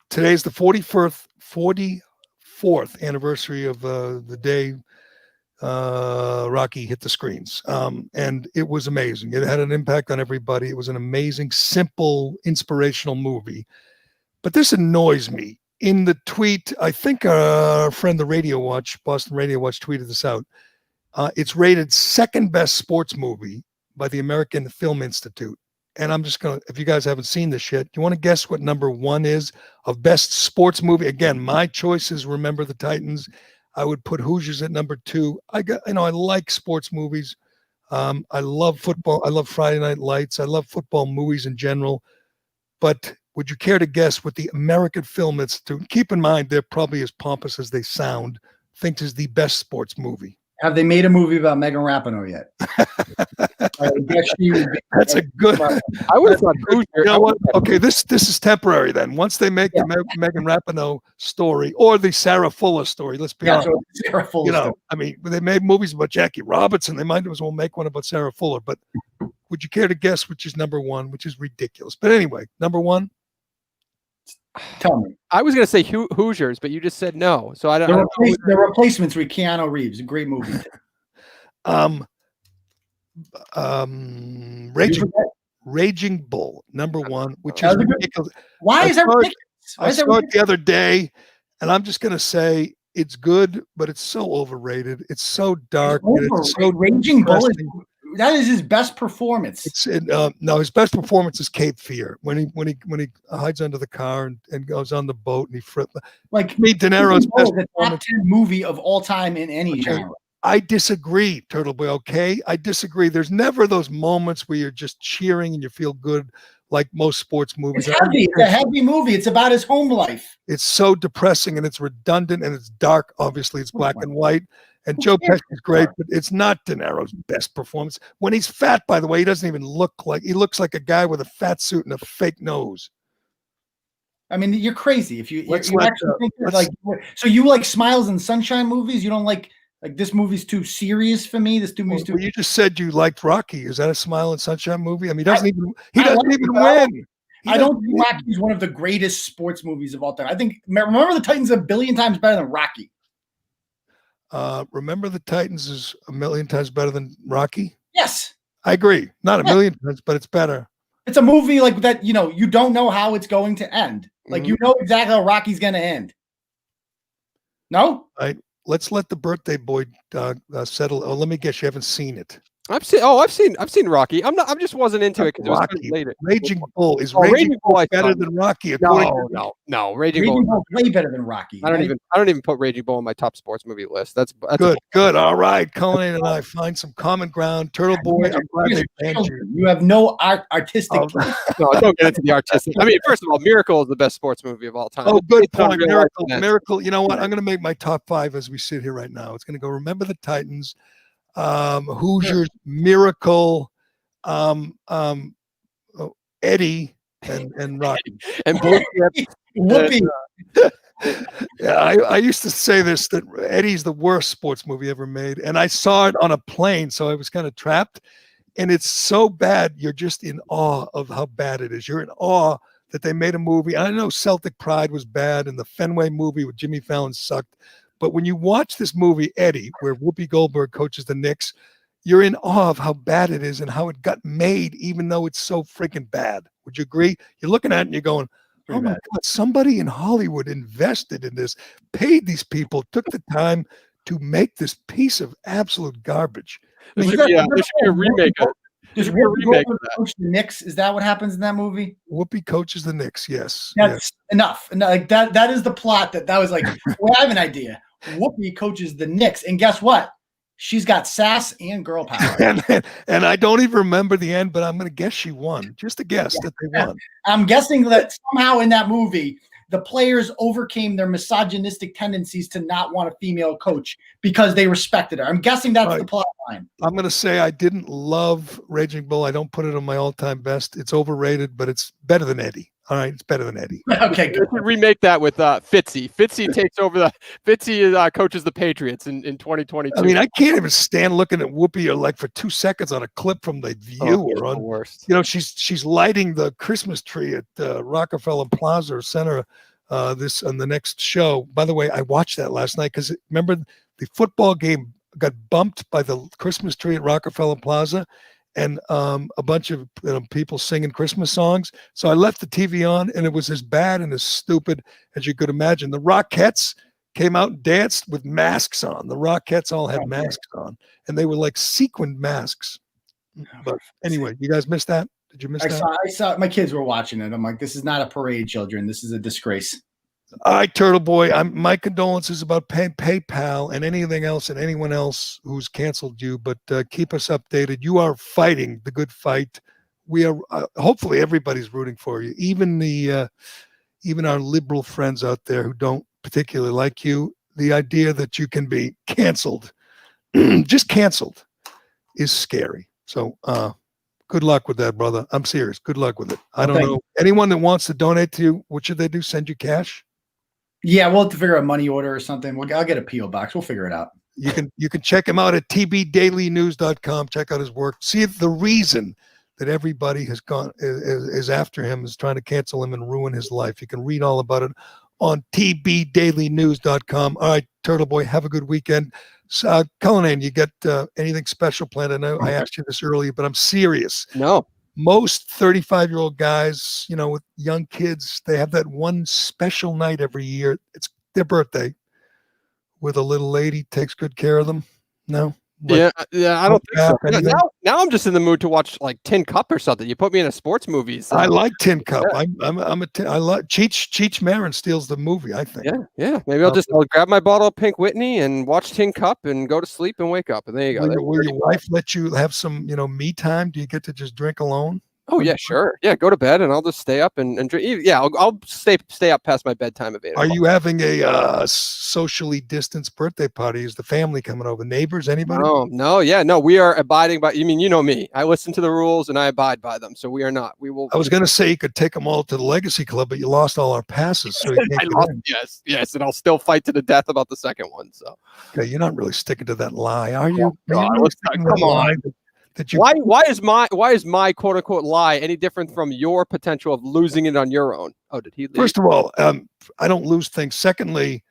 today's the 44th anniversary of the day Rocky hit the screens. And it was amazing. It had an impact on everybody. It was an amazing, simple, inspirational movie. But this annoys me. In the tweet, I think our friend, Boston Radio Watch, tweeted this out. It's rated second best sports movie by the American Film Institute. And I'm just going to, if you guys haven't seen this yet, you want to guess what number 1 is of best sports movie? Again, my choice is Remember the Titans. I would put Hoosiers at number 2. I like sports movies. I love football. I love Friday Night Lights. I love football movies in general. But would you care to guess what the American Film Institute, keep in mind, they're probably as pompous as they sound, thinks is the best sports movie? Have they made a movie about Megan Rapinoe yet? That's a good. I would have thought Hoosier. You know what? Okay, this is temporary then. Once they make the Megan Rapinoe story or the Sarah Fuller story, let's be honest. Sarah Fuller. I mean, they made movies about Jackie Robinson. They might as well make one about Sarah Fuller. But would you care to guess which is number 1, which is ridiculous? But anyway, number 1. Tell me. I was going to say Hoosiers, but you just said no. So I don't. The Replacements with Keanu Reeves, a great movie. Raging Bull, number 1, which is ridiculous. Why is that ridiculous? I saw it the other day, and I'm just going to say it's good, but it's so overrated. It's so dark. It's so Raging Bull that is his best performance. No, his best performance is Cape Fear when he hides under the car and goes on the boat and he flips. Like me, De Niro's best the top 10 movie of all time in any genre. I disagree, Turtleboy. Okay, I disagree. There's never those moments where you're just cheering and you feel good like most sports movies. It's heavy. It's a heavy movie. It's about his home life. It's so depressing and it's redundant and it's dark. Obviously, it's black and white. And Joe Pesci is great, but it's not De Niro's best performance. When he's fat, by the way, he doesn't even look like, he looks like a guy with a fat suit and a fake nose. I mean, you're crazy. If you actually think like, so you like Smiles and Sunshine movies? You don't like this movie's too serious for me. This movie's too. Well, you just said you liked Rocky. Is that a Smile and Sunshine movie? I mean, he doesn't even win. I don't think Rocky is one of the greatest sports movies of all time. I think Remember the Titans a billion times better than Rocky. Remember the Titans is a million times better than Rocky? Yes. I agree. Not a million times, but it's better. It's a movie like that, you don't know how it's going to end. Like, you know exactly how Rocky's going to end. No? Let's let the birthday boy settle. Oh, let me guess, you haven't seen it. I've seen Rocky. I just wasn't into it because it was kind of later. Raging Bull is Raging Bull better than Rocky? No. Raging Bull way better than Rocky. I don't even put Raging Bull on my top sports movie list. That's good. All right, Cullinane and I find some common ground. Turtleboy, I'm glad they banned you. You have no artistic. No, don't get into the artistic. I mean, first of all, Miracle is the best sports movie of all time. Oh, good point. Miracle. You know what? I'm going to make my top 5 as we sit here right now. It's going to go Remember the Titans, Hoosiers, Miracle, Eddie, and Rocky. And Whoopi. Yeah, I used to say this, that Eddie's the worst sports movie ever made. And I saw it on a plane, so I was kind of trapped. And it's so bad, you're just in awe of how bad it is. You're in awe that they made a movie. I know Celtic Pride was bad and the Fenway movie with Jimmy Fallon sucked. But when you watch this movie, Eddie, where Whoopi Goldberg coaches the Knicks, you're in awe of how bad it is and how it got made, even though it's so freaking bad. Would you agree? You're looking at it and you're going, oh my God, somebody in Hollywood invested in this, paid these people, took the time to make this piece of absolute garbage. There should be a remake of it. Does Whoopi coach the Knicks? Is that what happens in that movie? Whoopi coaches the Knicks, yes. That's enough. And like that is the plot that was like, well, I have an idea. Whoopi coaches the Knicks. And guess what? She's got sass and girl power. and I don't even remember the end, but I'm going to guess she won. Just a guess that they won. I'm guessing that somehow in that movie, the players overcame their misogynistic tendencies to not want a female coach because they respected her. I'm guessing that's the plot line. I'm going to say I didn't love Raging Bull. I don't put it on my all-time best. It's overrated, but it's better than Eddie. All right, it's better than Eddie. Okay, good. Remake that with Fitzy. Fitzy takes over Fitzy coaches the Patriots in 2022. I mean, I can't even stand looking at Whoopi or like for 2 seconds on a clip from The View or on, worst. You know, she's lighting the Christmas tree at Rockefeller Plaza Center this on the next show. By the way, I watched that last night because remember the football game got bumped by the Christmas tree at Rockefeller Plaza. And a bunch of people singing Christmas songs. So I left the TV on, and it was as bad and as stupid as you could imagine. The Rockettes came out and danced with masks on. The Rockettes all had masks on, and they were like sequined masks. But anyway, you guys missed that? Did you miss that? I saw my kids were watching it. I'm like, this is not a parade, children. This is a disgrace. All right, Turtleboy, my condolences about PayPal and anything else and anyone else who's canceled you, but keep us updated. You are fighting the good fight. We are hopefully everybody's rooting for you, even our liberal friends out there who don't particularly like you. The idea that you can be canceled, just canceled, is scary. So good luck with that, brother. I'm serious. Good luck with it. I don't know. Anyone that wants to donate to you, what should they do? Send you cash? Yeah, we'll have to figure out a money order or something. I'll get a P.O. box. We'll figure it out. You can check him out at tbdailynews.com. Check out his work. See if the reason that everybody has gone is after him, is trying to cancel him and ruin his life. You can read all about it on tbdailynews.com. All right, Turtleboy, have a good weekend. Cullinan, you got anything special planned? I know I asked you this earlier, but I'm serious. No. Most 35-year-old guys, with young kids, they have that one special night every year. It's their birthday, where the little lady takes good care of them. No? Yeah, I don't think so. Now I'm just in the mood to watch like Tin Cup or something. You put me in a sports movie. So. I like Tin Cup. Yeah. I like Cheech Marin steals the movie, I think. Yeah. Maybe I'll grab my bottle of Pink Whitney and watch Tin Cup and go to sleep and wake up. And there you go. Will your wife let you have some, me time? Do you get to just drink alone? Oh yeah, sure. Yeah, go to bed and I'll just stay up and drink. Yeah, I'll stay up past my bedtime at 8 o'clock. Are you having a socially distanced birthday party? Is the family coming over? Neighbors? Anybody? No. We are abiding by. You know me. I listen to the rules and I abide by them. So we are not. We will. I was going to say you could take them all to the Legacy Club, but you lost all our passes. So you can't Yes, and I'll still fight to the death about the second one. So okay, you're not really sticking to that lie, are you? Come on. Why is my quote unquote lie any different from your potential of losing it on your own? Oh, did he leave? First of all, I don't lose things. Secondly,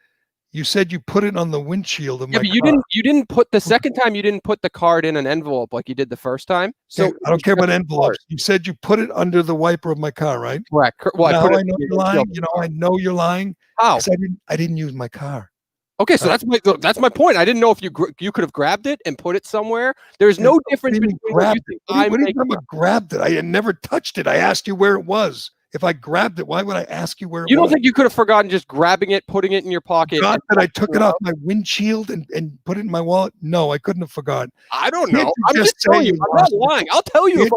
you said you put it on the windshield of my but you didn't put the second time. You didn't put the card in an envelope like you did the first time. So I don't care about envelopes. You said you put it under the wiper of my car, right? Correct. Well, I know you're lying. I know you're lying. How? I didn't use my car. Okay, so that's my point. I didn't know if you could have grabbed it and put it somewhere. There's no difference between what you grabbed it. I had never touched it. I asked you where it was. If I grabbed it, why would I ask you where it was? You don't think you could have forgotten just grabbing it, putting it in your pocket? Forgot that I took it off my windshield and put it in my wallet? No, I couldn't have forgotten. I don't know. I'm just telling you. I'm not lying. I'll tell you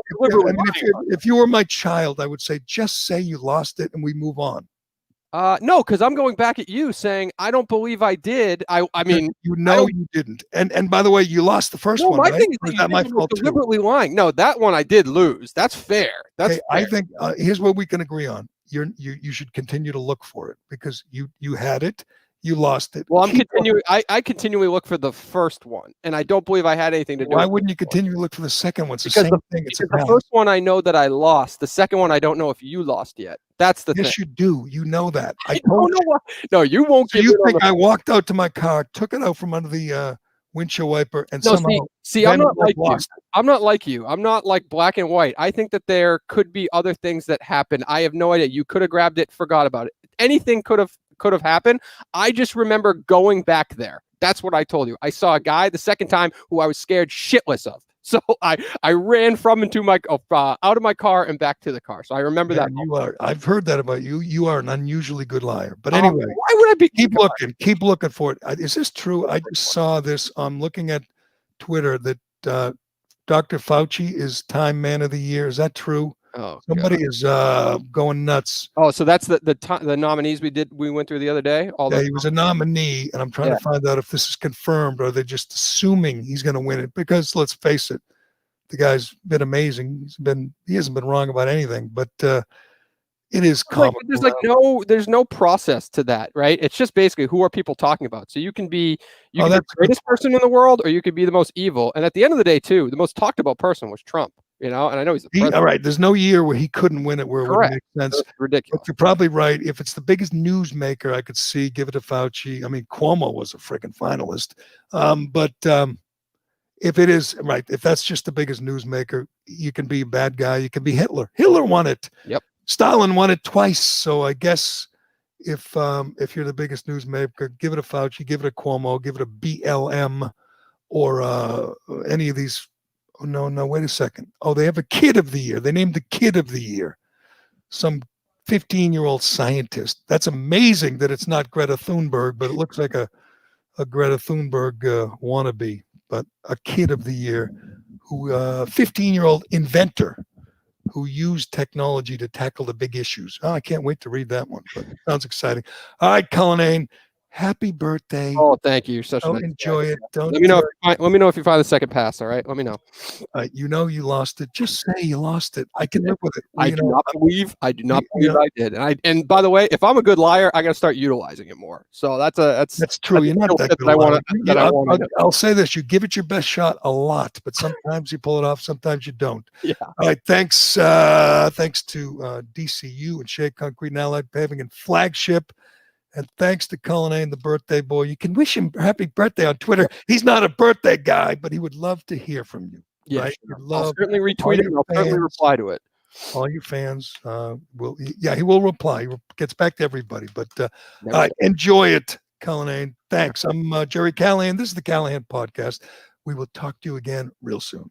if you were my child, I would say just say you lost it and we move on. No, because I'm going back at you saying I don't believe I did. I mean, you didn't. And by the way, you lost the first one. My right? thing is that my fault deliberately lying. No, that one I did lose. That's fair. That's fair. I think here's what we can agree on. You should continue to look for it because you had it. You lost it. Well, I continually look for the first one, and I don't believe I had anything to do. Why wouldn't you continue to look for the second one? It's the Because same thing. It's the first one I know that I lost. The second one I don't know if you lost yet. That's the thing. Yes, you do. You know that. I don't know what. No, you won't. So you think I walked out to my car, took it out from under the windshield wiper, and somehow see, I'm not like you. I'm not like you. I'm not like black and white. I think that there could be other things that happen. I have no idea. You could have grabbed it, forgot about it. Anything could have happened. I just remember going back there. That's what I told you. I saw a guy the second time who I was scared shitless of. So I ran from into my out of my car and back to the car. So I remember that. I've heard that about you. You are an unusually good liar. But anyway, why would I be? Keep looking for it. Is this true? I just saw this. I'm looking at Twitter that Dr. Fauci is Time Man of the Year. Is that true? Oh, somebody is going nuts. Oh, so that's the nominees we went through the other day. He was a nominee, and I'm trying to find out if this is confirmed or are they just assuming he's going to win it. Because let's face it, the guy's been amazing. He hasn't been wrong about anything, but it is comical. There's no process to that, right? It's just basically who are people talking about. So you can be the greatest person in the world, or you could be the most evil. And at the end of the day, too, the most talked about person was Trump. And I know he's the president. All right. There's no year where he couldn't win it where it would make sense. That's ridiculous. But you're probably right. If it's the biggest newsmaker, I could see give it to Fauci. I mean, Cuomo was a freaking finalist. But if it is right, if that's just the biggest newsmaker, you can be a bad guy. You can be Hitler. Hitler won it. Yep. Stalin won it twice. So I guess if you're the biggest newsmaker, give it a Fauci, give it a Cuomo, give it a BLM, or any of these. Oh, no, wait a second. Oh, they have a kid of the year. They named the kid of the year. Some 15-year-old scientist. That's amazing that it's not Greta Thunberg, but it looks like a Greta Thunberg wannabe. But a kid of the year, who 15-year-old inventor who used technology to tackle the big issues. Oh, I can't wait to read that one, but it sounds exciting. All right, Cullinane. Happy birthday. Oh, thank you. You're such a nice enjoy guy. it. Don't let me know. Let me know if you find the second pass. All right. Let me know. You lost it. Just say you lost it. I can live with it. I do not believe I did. And by the way, if I'm a good liar, I got to start utilizing it more. So that's true. You're not that good. I'll say this: you give it your best shot a lot, but sometimes you pull it off. Sometimes you don't. Yeah. All right. Thanks to DCU and Shea Concrete and Allied Paving and Flagship. And thanks to Cullinane, the birthday boy. You can wish him happy birthday on Twitter. He's not a birthday guy, but he would love to hear from you. Yeah, right? sure. I'll certainly retweet it and I'll certainly reply to it. All your fans he will reply. He gets back to everybody. But enjoy it, Cullinane. Thanks. I'm Jerry Callahan. This is the Callahan Podcast. We will talk to you again real soon.